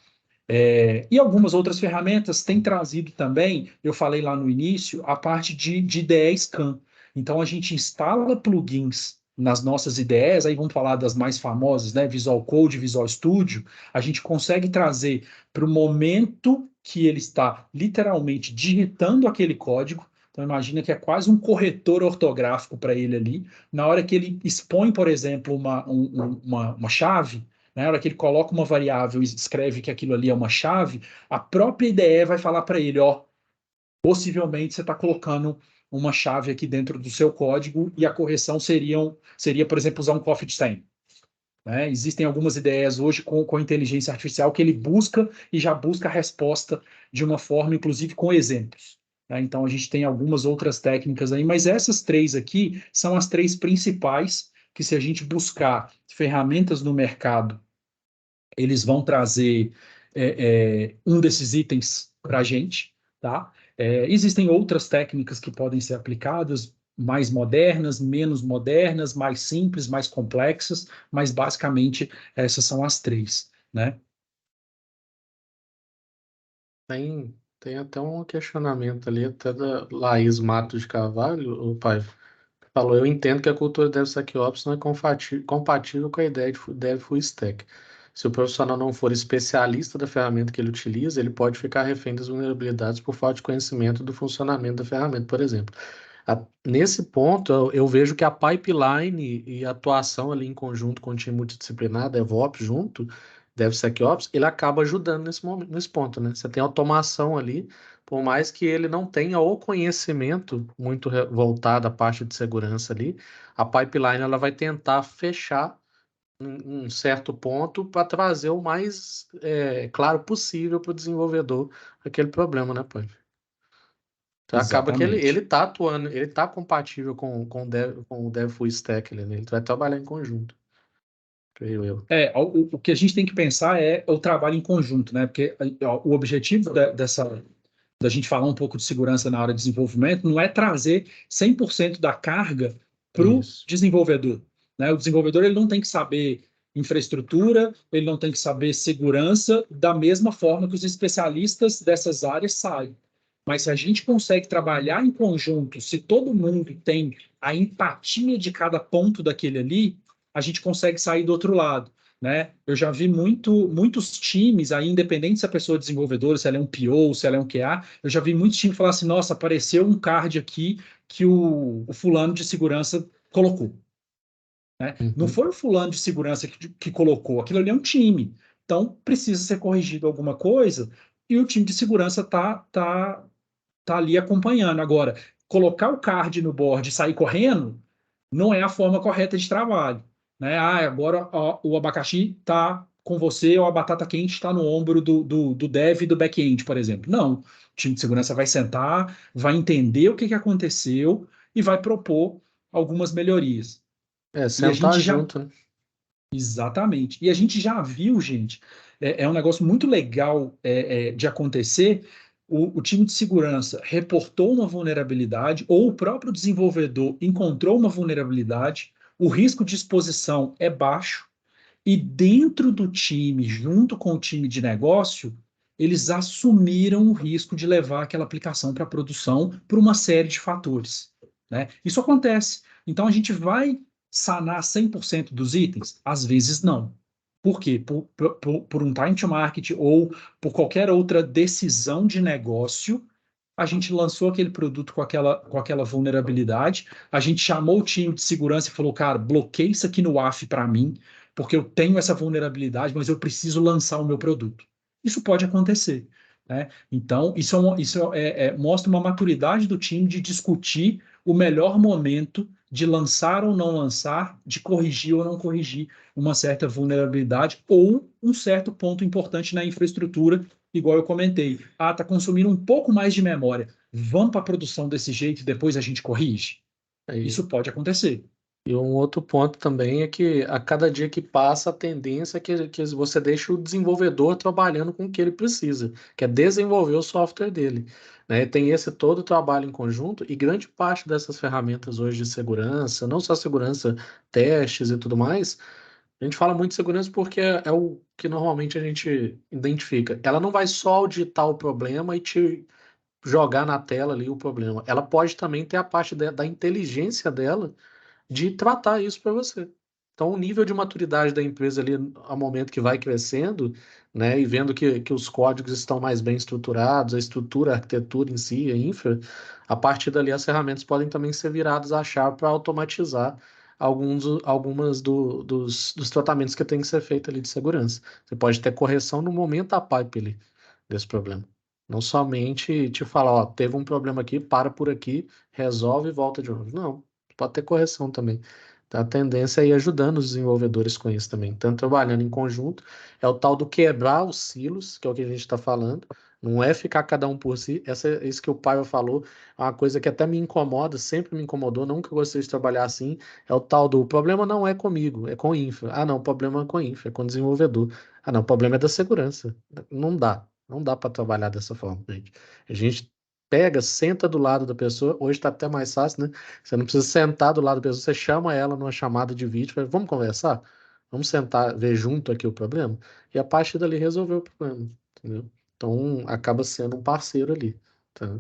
E algumas outras ferramentas têm trazido também, eu falei lá no início, a parte de IDE Scan. Então, a gente instala plugins nas nossas IDEs, aí vamos falar das mais famosas, né? Visual Code, Visual Studio, a gente consegue trazer para o momento que ele está literalmente digitando aquele código. Então, imagina que é quase um corretor ortográfico para ele ali. Na hora que ele expõe, por exemplo, uma chave, na hora que ele coloca uma variável e escreve que aquilo ali é uma chave, a própria IDE vai falar para ele, ó, possivelmente você está colocando uma chave aqui dentro do seu código e a correção seria, por exemplo, usar um coffee stain. Né? Existem algumas ideias hoje com inteligência artificial que ele busca e já busca a resposta de uma forma, inclusive com exemplos. Né? Então, a gente tem algumas outras técnicas aí, mas essas três aqui são as três principais que, se a gente buscar ferramentas no mercado, eles vão trazer um desses itens para a gente, tá? Existem outras técnicas que podem ser aplicadas, mais modernas, menos modernas, mais simples, mais complexas, mas basicamente essas são as três, né?
Tem até um questionamento ali, até da Laís Matos de Carvalho, o pai falou, eu entendo que a cultura DevSecOps não é compatível com a ideia de Dev Full Stack. Se o profissional não for especialista da ferramenta que ele utiliza, ele pode ficar refém das vulnerabilidades por falta de conhecimento do funcionamento da ferramenta, por exemplo. Nesse ponto, eu vejo que a pipeline e a atuação ali em conjunto com o time multidisciplinar, DevOps junto, DevSecOps, ele acaba ajudando nesse momento, nesse ponto, né? Você tem automação ali, por mais que ele não tenha o conhecimento muito voltado à parte de segurança ali, a pipeline ela vai tentar fechar um certo ponto para trazer o mais claro possível para o desenvolvedor aquele problema, né, Pô? Então acaba que ele
Exatamente.
tá atuando, ele tá compatível com o dev full stack ali, né? Ele vai trabalhar em conjunto, creio eu.
O que a gente tem que pensar é o trabalho em conjunto, né? Porque ó, o objetivo da gente falar um pouco de segurança na área de desenvolvimento não é trazer 100% da carga para o
Isso.
desenvolvedor, né? O desenvolvedor ele não tem que saber infraestrutura, ele não tem que saber segurança da mesma forma que os especialistas dessas áreas sabem. Mas se a gente consegue trabalhar em conjunto, se todo mundo tem a empatia de cada ponto daquele ali, a gente consegue sair do outro lado, né? Eu já vi muitos times, aí, independente se a pessoa é desenvolvedora, se ela é um PO, se ela é um QA, eu já vi muitos times falar assim: nossa, apareceu um card aqui que o fulano de segurança colocou. Né? Não
Uhum.
foi o fulano de segurança que colocou, aquilo ali é um time. Então, precisa ser corrigido alguma coisa e o time de segurança tá ali acompanhando. Agora, colocar o card no board e sair correndo não é a forma correta de trabalho. Né? Ah, agora ó, o abacaxi está com você ou a batata quente está no ombro do dev e do back-end, por exemplo. Não. O time de segurança vai sentar, vai entender o que aconteceu e vai propor algumas melhorias. E a
Sentar
gente já
junto, né?
Exatamente. E a gente já viu, gente, é um negócio muito legal de acontecer. O time de segurança reportou uma vulnerabilidade, ou o próprio desenvolvedor encontrou uma vulnerabilidade, o risco de exposição é baixo, e dentro do time, junto com o time de negócio, eles assumiram o risco de levar aquela aplicação para produção por uma série de fatores. Né? Isso acontece. Então a gente vai sanar 100% dos itens? Às vezes não. Por quê? Por um time to market ou por qualquer outra decisão de negócio, a gente lançou aquele produto com aquela vulnerabilidade, a gente chamou o time de segurança e falou, cara, bloqueia isso aqui no AF para mim, porque eu tenho essa vulnerabilidade, mas eu preciso lançar o meu produto. Isso pode acontecer. Né? Então, mostra uma maturidade do time de discutir o melhor momento de lançar ou não lançar, de corrigir ou não corrigir uma certa vulnerabilidade ou um certo ponto importante na infraestrutura, igual eu comentei. Ah, está consumindo um pouco mais de memória. Vamos para a produção desse jeito e depois a gente corrige?
Aí.
Isso pode acontecer.
E um outro ponto também é que a cada dia que passa, a tendência é que você deixe o desenvolvedor trabalhando com o que ele precisa, que é desenvolver o software dele. Né? Tem esse todo o trabalho em conjunto, e grande parte dessas ferramentas hoje de segurança, não só segurança, testes e tudo mais, a gente fala muito de segurança porque é o que normalmente a gente identifica. Ela não vai só auditar o problema e te jogar na tela ali o problema. Ela pode também ter a parte da inteligência dela de tratar isso para você. Então, o nível de maturidade da empresa ali, ao momento que vai crescendo, né, e vendo que os códigos estão mais bem estruturados, a estrutura, a arquitetura em si, a infra, a partir dali as ferramentas podem também ser viradas à chave para automatizar algumas dos tratamentos que tem que ser feito ali de segurança. Você pode ter correção no momento da pipe ali, desse problema. Não somente te falar, ó, teve um problema aqui, para por aqui, resolve e volta de novo. Não, pode ter correção também. Então, a tendência é ir ajudando os desenvolvedores com isso também. Tanto trabalhando em conjunto, é o tal do quebrar os silos, que é o que a gente está falando. Não é ficar cada um por si. Isso que o Paiva falou é uma coisa que até me incomoda, sempre me incomodou, nunca gostei de trabalhar assim. É o tal do o problema não é comigo, é com infra. Ah, não, o problema é com infra, é com o desenvolvedor. Ah, não, o problema é da segurança. Não dá. Não dá para trabalhar dessa forma, gente. A gente pega, senta do lado da pessoa. Hoje está até mais fácil, né? Você não precisa sentar do lado da pessoa, você chama ela numa chamada de vídeo, fala, vamos conversar? Vamos sentar, ver junto aqui o problema? E a partir dali resolver o problema, entendeu? Então acaba sendo um parceiro ali, tá?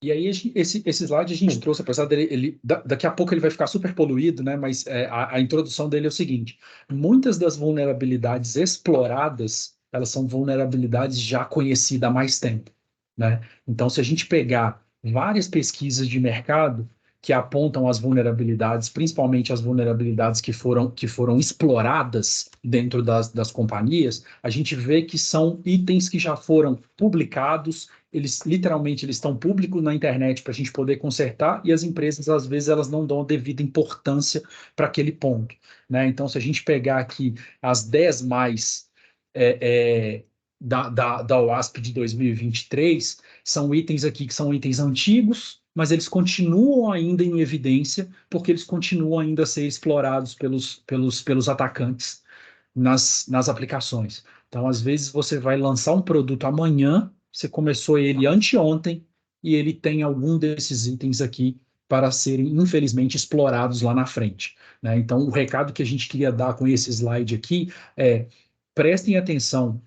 E aí, esse slide a gente trouxe, apesar dele, daqui a pouco ele vai ficar super poluído, né? Mas a introdução dele é o seguinte: muitas das vulnerabilidades exploradas, elas são vulnerabilidades já conhecidas há mais tempo, né? Então, se a gente pegar várias pesquisas de mercado, que apontam as vulnerabilidades, principalmente as vulnerabilidades que foram exploradas dentro das companhias, a gente vê que são itens que já foram publicados, eles literalmente eles estão públicos na internet para a gente poder consertar, e as empresas, às vezes, elas não dão a devida importância para aquele ponto, né? Então, se a gente pegar aqui as 10 mais da OASP de 2023, são itens aqui que são itens antigos, mas eles continuam ainda em evidência, porque eles continuam ainda a ser explorados pelos atacantes nas aplicações. Então, às vezes, você vai lançar um produto amanhã, você começou ele anteontem, e ele tem algum desses itens aqui para serem, infelizmente, explorados lá na frente, né? Então, o recado que a gente queria dar com esse slide aqui é: prestem atenção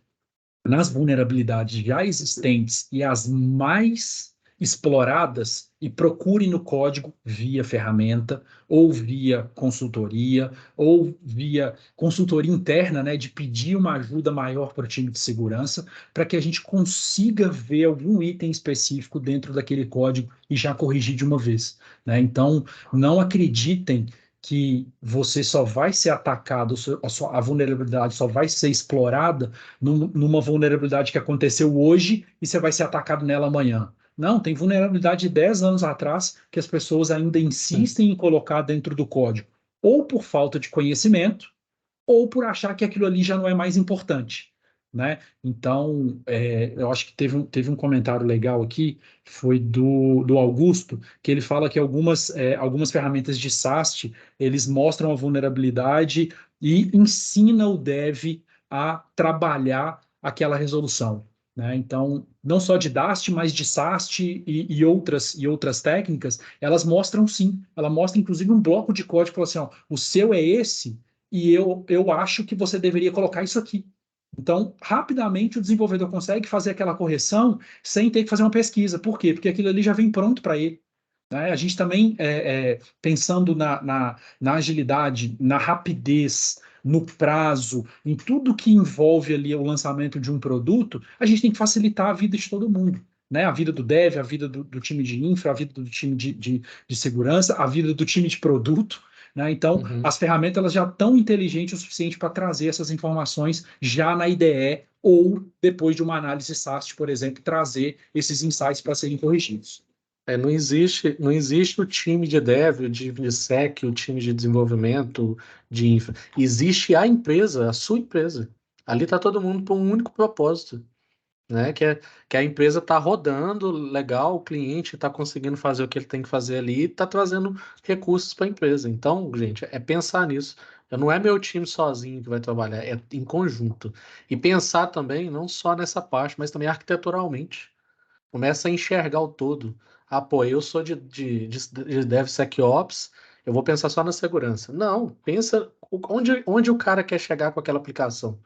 nas vulnerabilidades já existentes e as mais exploradas, e procure no código via ferramenta, ou via consultoria, ou via consultoria interna, né, de pedir uma ajuda maior para o time de segurança, para que a gente consiga ver algum item específico dentro daquele código e já corrigir de uma vez, né? Então, não acreditem que você só vai ser atacado, a vulnerabilidade só vai ser explorada numa vulnerabilidade que aconteceu hoje e você vai ser atacado nela amanhã. Não, tem vulnerabilidade de 10 anos atrás que as pessoas ainda insistem em colocar dentro do código, ou por falta de conhecimento, ou por achar que aquilo ali já não é mais importante, né? Então, eu acho que teve um comentário legal aqui, foi do Augusto, que ele fala que algumas ferramentas de SAST, eles mostram a vulnerabilidade e ensina o dev a trabalhar aquela resolução, né? Então, não só de DAST, mas de SAST e outras técnicas, elas mostram sim, ela mostra inclusive um bloco de código, fala assim, ó, o seu é esse, e eu acho que você deveria colocar isso aqui. Então, rapidamente o desenvolvedor consegue fazer aquela correção sem ter que fazer uma pesquisa. Por quê? Porque aquilo ali já vem pronto para ele, né? A gente também, pensando na agilidade, na rapidez, no prazo, em tudo que envolve ali o lançamento de um produto, a gente tem que facilitar a vida de todo mundo, né? A vida do dev, a vida do time de infra, a vida do time de segurança, a vida do time de produto, né? Então, as ferramentas elas já estão inteligentes o suficiente para trazer essas informações já na IDE, ou depois de uma análise SAST, por exemplo, trazer esses insights para serem corrigidos.
Não existe o time de dev, o time de sec, o time de desenvolvimento, de infra. Existe a empresa, a sua empresa. Ali está todo mundo por um único propósito, né? Que a empresa está rodando legal, o cliente está conseguindo fazer o que ele tem que fazer ali e está trazendo recursos para a empresa. Então, gente, é pensar nisso. Não é meu time sozinho que vai trabalhar, é em conjunto. E pensar também, não só nessa parte, mas também arquiteturalmente. Começa a enxergar o todo. Ah, pô, eu sou de DevSecOps, eu vou pensar só na segurança. Não, pensa onde o cara quer chegar com aquela aplicação.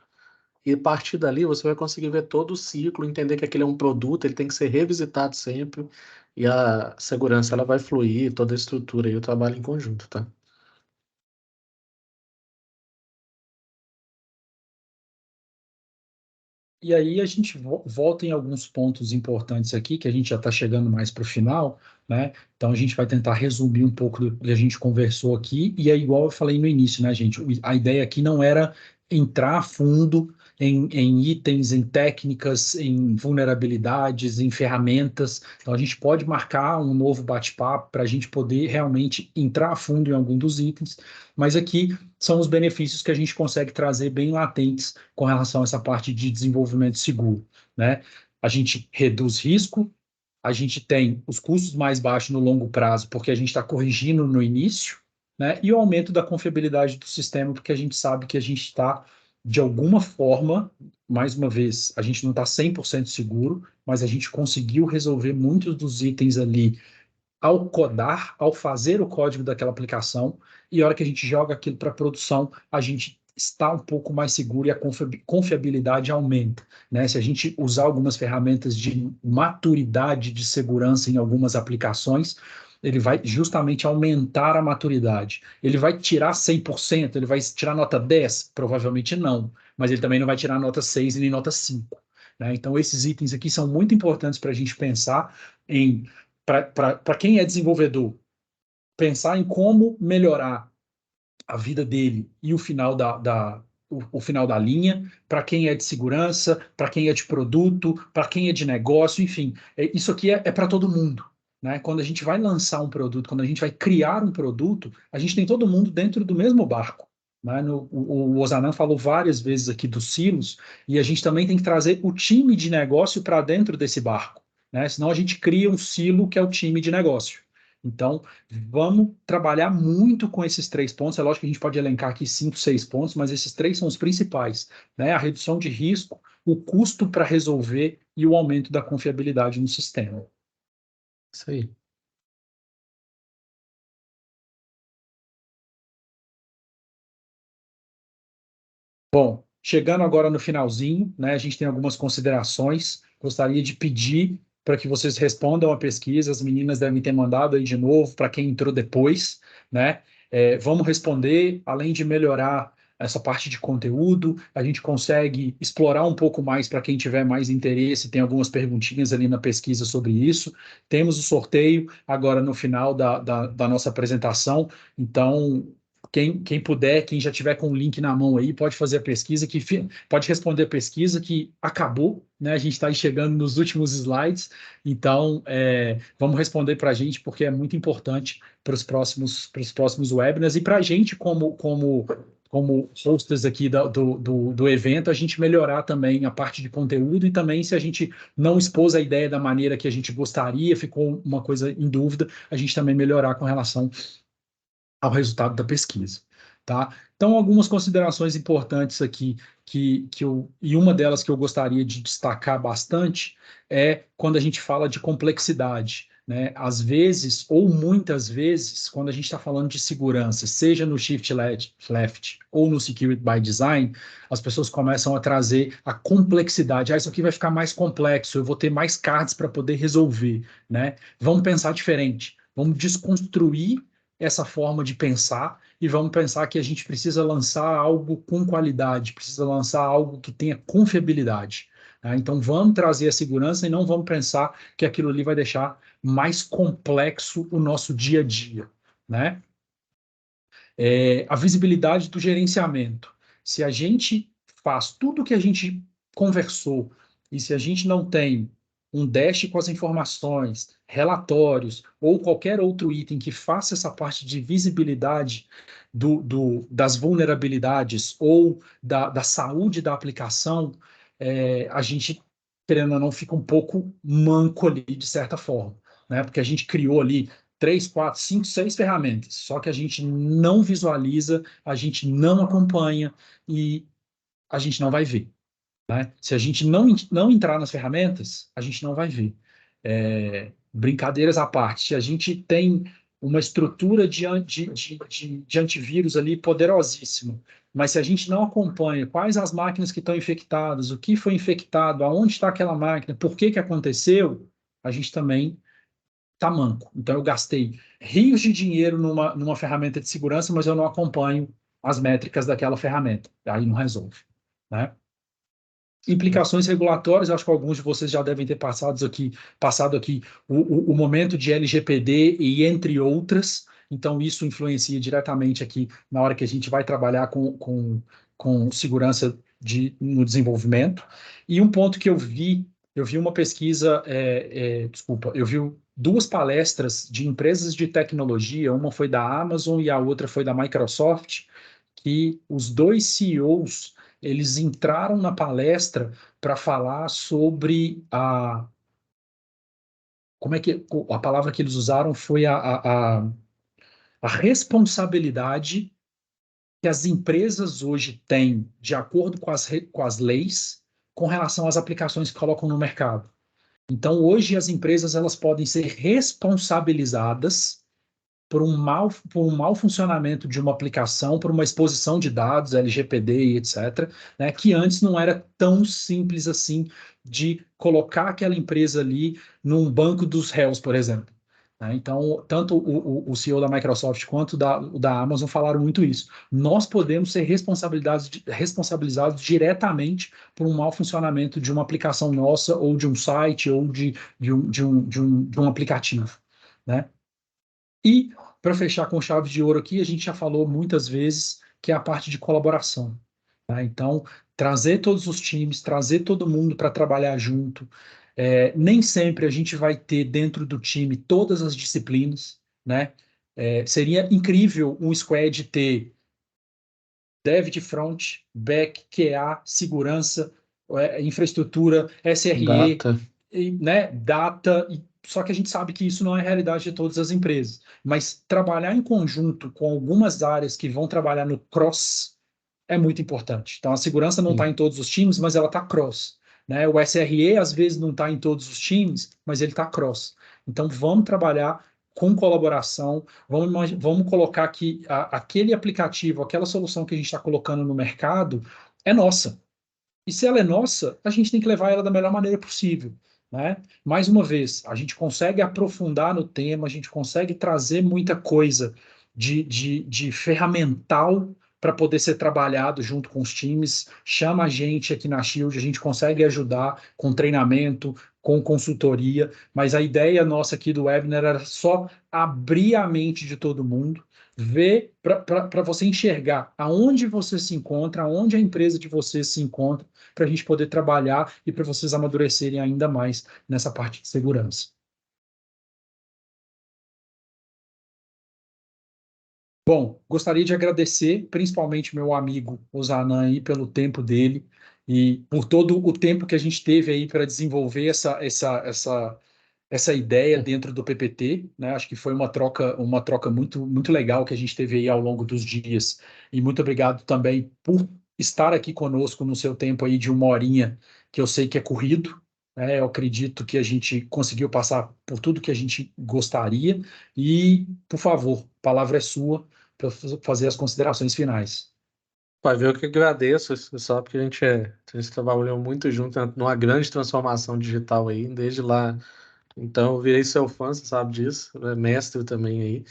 E a partir dali você vai conseguir ver todo o ciclo, entender que aquele é um produto, ele tem que ser revisitado sempre, e a segurança ela vai fluir, toda a estrutura e o trabalho em conjunto, tá?
E aí a gente volta em alguns pontos importantes aqui, que a gente já está chegando mais para o final, né? Então a gente vai tentar resumir um pouco do que a gente conversou aqui, e é igual eu falei no início, né, gente? A ideia aqui não era entrar a fundo em itens, em técnicas, em vulnerabilidades, em ferramentas. Então a gente pode marcar um novo bate-papo para a gente poder realmente entrar a fundo em algum dos itens, mas aqui são os benefícios que a gente consegue trazer bem latentes com relação a essa parte de desenvolvimento seguro, né? A gente reduz risco, a gente tem os custos mais baixos no longo prazo, porque a gente está corrigindo no início, né? E o aumento da confiabilidade do sistema, porque a gente sabe que a gente está, de alguma forma, mais uma vez, a gente não está 100% seguro, mas a gente conseguiu resolver muitos dos itens ali ao codar, ao fazer o código daquela aplicação, e a hora que a gente joga aquilo para produção, a gente está um pouco mais seguro e a confiabilidade aumenta, né? Se a gente usar algumas ferramentas de maturidade de segurança em algumas aplicações, ele vai justamente aumentar a maturidade. Ele vai tirar 100%, ele vai tirar nota 10? Provavelmente não, mas ele também não vai tirar nota 6 e nem nota 5, né? Então, esses itens aqui são muito importantes para a gente pensar em para quem é desenvolvedor, pensar em como melhorar a vida dele e o final o final da linha, para quem é de segurança, para quem é de produto, para quem é de negócio, enfim, isso aqui é para todo mundo. Né? Quando a gente vai lançar um produto, quando a gente vai criar um produto, a gente tem todo mundo dentro do mesmo barco. Né? O Ozanam falou várias vezes aqui dos silos, e a gente também tem que trazer o time de negócio para dentro desse barco. Né? Senão a gente cria um silo que é o time de negócio. Então, vamos trabalhar muito com esses 3 pontos. É lógico que a gente pode elencar aqui 5, 6 pontos, mas esses 3 são os principais, né? A redução de risco, o custo para resolver e o aumento da confiabilidade no sistema.
Isso aí.
Bom, chegando agora no finalzinho, né? A gente tem algumas considerações. Gostaria de pedir para que vocês respondam a pesquisa. As meninas devem ter mandado aí de novo para quem entrou depois, né? Vamos responder, além de melhorar essa parte de conteúdo, a gente consegue explorar um pouco mais para quem tiver mais interesse. Tem algumas perguntinhas ali na pesquisa sobre isso. Temos o sorteio agora no final da nossa apresentação. Então, quem puder, quem já tiver com o link na mão aí, pode fazer a pesquisa, pode responder a pesquisa que acabou, né? A gente está chegando nos últimos slides, então vamos responder para a gente, porque é muito importante para os próximos webinars e para a gente, como hosters aqui do evento, a gente melhorar também a parte de conteúdo e também se a gente não expôs a ideia da maneira que a gente gostaria, ficou uma coisa em dúvida, a gente também melhorar com relação ao resultado da pesquisa, tá? Então, algumas considerações importantes aqui e uma delas que eu gostaria de destacar bastante é quando a gente fala de complexidade, né? Às vezes, ou muitas vezes, quando a gente está falando de segurança, seja no Shift Left ou no Security by Design, as pessoas começam a trazer a complexidade. Isso aqui vai ficar mais complexo, eu vou ter mais cards para poder resolver, né? Vamos pensar diferente, vamos desconstruir essa forma de pensar e vamos pensar que a gente precisa lançar algo com qualidade, precisa lançar algo que tenha confiabilidade. Né? Então, vamos trazer a segurança e não vamos pensar que aquilo ali vai deixar mais complexo o nosso dia a dia. Né? A visibilidade do gerenciamento. Se a gente faz tudo o que a gente conversou e se a gente não tem um dash com as informações, relatórios ou qualquer outro item que faça essa parte de visibilidade das vulnerabilidades ou da saúde da aplicação, a gente, querendo ou não, fica um pouco manco ali, de certa forma, né? Porque a gente criou ali 3, 4, 5, 6 ferramentas, só que a gente não visualiza, a gente não acompanha e a gente não vai ver. Né? Se a gente não entrar nas ferramentas, a gente não vai ver. Brincadeiras à parte, se a gente tem uma estrutura de antivírus ali poderosíssima, mas se a gente não acompanha quais as máquinas que estão infectadas, o que foi infectado, aonde está aquela máquina, por que aconteceu, a gente também está manco. Então, eu gastei rios de dinheiro numa ferramenta de segurança, mas eu não acompanho as métricas daquela ferramenta. Aí não resolve. Né? Implicações regulatórias, acho que alguns de vocês já devem ter passado aqui o momento de LGPD e entre outras, então isso influencia diretamente aqui na hora que a gente vai trabalhar com segurança no desenvolvimento. E um ponto que eu vi uma pesquisa, eu vi 2 palestras de empresas de tecnologia, uma foi da Amazon e a outra foi da Microsoft, que os 2 CEOs eles entraram na palestra para falar sobre como é que a palavra que eles usaram foi a responsabilidade que as empresas hoje têm de acordo com as leis com relação às aplicações que colocam no mercado. Então, hoje as empresas elas podem ser responsabilizadas por um mau funcionamento de uma aplicação, por uma exposição de dados, LGPD e etc., né, que antes não era tão simples assim de colocar aquela empresa ali num banco dos réus, por exemplo. Né? Então, tanto o CEO da Microsoft quanto o da Amazon falaram muito isso. Nós podemos ser responsabilizados diretamente por um mau funcionamento de uma aplicação nossa, ou de um site, ou de um aplicativo. Né? E, para fechar com chave de ouro aqui, a gente já falou muitas vezes que é a parte de colaboração. Tá? Então, trazer todos os times, trazer todo mundo para trabalhar junto. Nem sempre a gente vai ter dentro do time todas as disciplinas, né? Seria incrível um squad ter dev de front, back, QA, segurança, infraestrutura, SRE,
Data.
né, data, só que a gente sabe que isso não é a realidade de todas as empresas. Mas trabalhar em conjunto com algumas áreas que vão trabalhar no cross é muito importante. Então, a segurança não está
Sim.
em todos os times, mas ela está cross. Né? O SRE, às vezes, não está em todos os times, mas ele está cross. Então, vamos trabalhar com colaboração, vamos colocar que aquele aplicativo, aquela solução que a gente está colocando no mercado é nossa. E se ela é nossa, a gente tem que levar ela da melhor maneira possível. Né? Mais uma vez, a gente consegue aprofundar no tema, a gente consegue trazer muita coisa de ferramental para poder ser trabalhado junto com os times. Chama a gente aqui na Shield, a gente consegue ajudar com treinamento, com consultoria, mas a ideia nossa aqui do webinar era só abrir a mente de todo mundo, ver para você enxergar aonde você se encontra, aonde a empresa de vocês se encontra, para a gente poder trabalhar e para vocês amadurecerem ainda mais nessa parte de segurança. Bom, gostaria de agradecer principalmente meu amigo Osanan aí pelo tempo dele e por todo o tempo que a gente teve aí para desenvolver essa ideia dentro do PPT, né? Acho que foi uma troca muito, muito legal que a gente teve aí ao longo dos dias. E muito obrigado também por estar aqui conosco no seu tempo aí de 1 horinha, que eu sei que é corrido, né? Eu acredito que a gente conseguiu passar por tudo que a gente gostaria. E, por favor, a palavra é sua para fazer as considerações finais.
Vai ver, eu que agradeço, só porque a gente trabalhou muito junto numa grande transformação digital aí, desde lá. Então, eu virei seu fã, você sabe disso, né? Mestre também aí,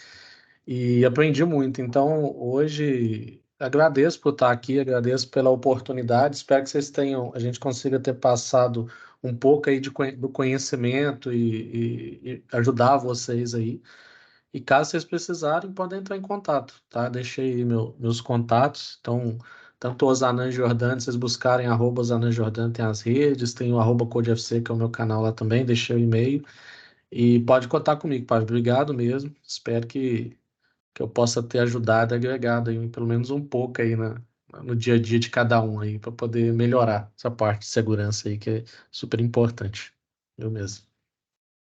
e aprendi muito. Então, hoje, agradeço por estar aqui, agradeço pela oportunidade. Espero que a gente consiga ter passado um pouco aí do conhecimento e ajudar vocês aí. E caso vocês precisarem, podem entrar em contato, tá? Deixei aí meus contatos. Então, tanto o Osanan Jordani, vocês buscarem @Osanan Jordani, tem as redes, tem o @CodeFC, que é o meu canal lá também, deixei o e-mail. E pode contar comigo, pai. Obrigado mesmo. Espero que eu possa ter ajudado, agregado aí, pelo menos um pouco aí no dia a dia de cada um aí, para poder melhorar essa parte de segurança aí, que é super importante. Eu mesmo.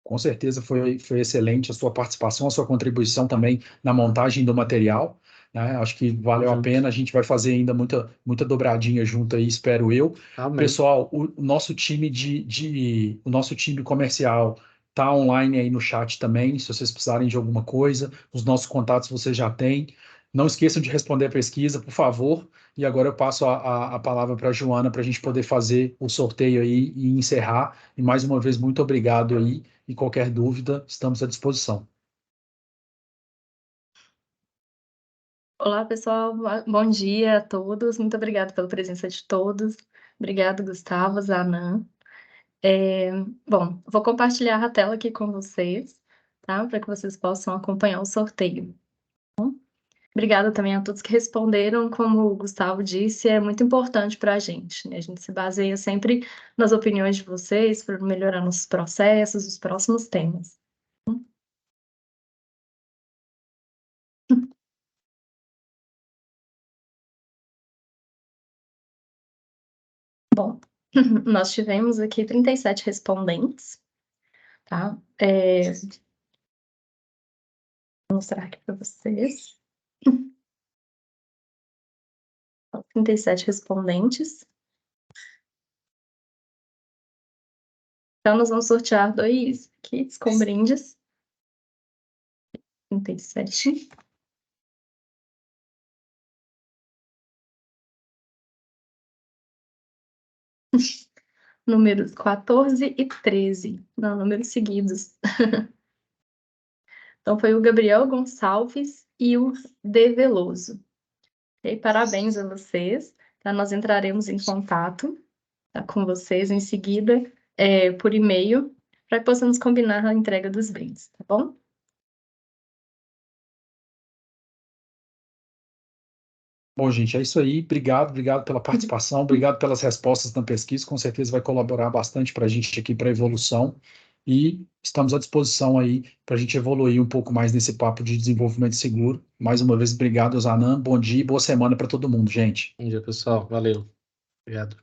Com certeza foi excelente a sua participação, a sua contribuição também na montagem do material. Né? Acho que
Tamo
valeu a
junto.
pena. A gente vai fazer ainda muita dobradinha junto aí, espero eu.
Amém.
Pessoal, o nosso time o nosso time comercial está online aí no chat também. Se vocês precisarem de alguma coisa, os nossos contatos vocês já têm. Não esqueçam de responder a pesquisa, por favor. E agora eu passo a palavra para a Joana para a gente poder fazer o sorteio aí e encerrar. E mais uma vez, muito obrigado aí. E qualquer dúvida, estamos à disposição.
Olá, pessoal. Bom dia a todos. Muito obrigada pela presença de todos. Obrigado, Gustavo, Zanan. Bom, vou compartilhar a tela aqui com vocês, tá? Para que vocês possam acompanhar o sorteio. Obrigada também a todos que responderam. Como o Gustavo disse, é muito importante para a gente, né? A gente se baseia sempre nas opiniões de vocês para melhorar nossos processos, os próximos temas. Bom, nós tivemos aqui 37 respondentes, tá? Vou mostrar aqui para vocês. 37 respondentes. Então, nós vamos sortear 2 kits com brindes. 37. Números 14 e 13. Não, números seguidos. Então, foi o Gabriel Gonçalves e o D. Veloso. E parabéns a vocês. Tá? Nós entraremos em contato, tá, com vocês em seguida, por e-mail, para que possamos combinar a entrega dos brindes, tá bom?
Bom, gente, é isso aí. Obrigado pela participação, obrigado pelas respostas na pesquisa. Com certeza vai colaborar bastante para a gente aqui para a evolução. E estamos à disposição aí para a gente evoluir um pouco mais nesse papo de desenvolvimento seguro. Mais uma vez, obrigado, Zanan. Bom dia e boa semana para todo mundo, gente.
Bom dia, pessoal. Valeu. Obrigado.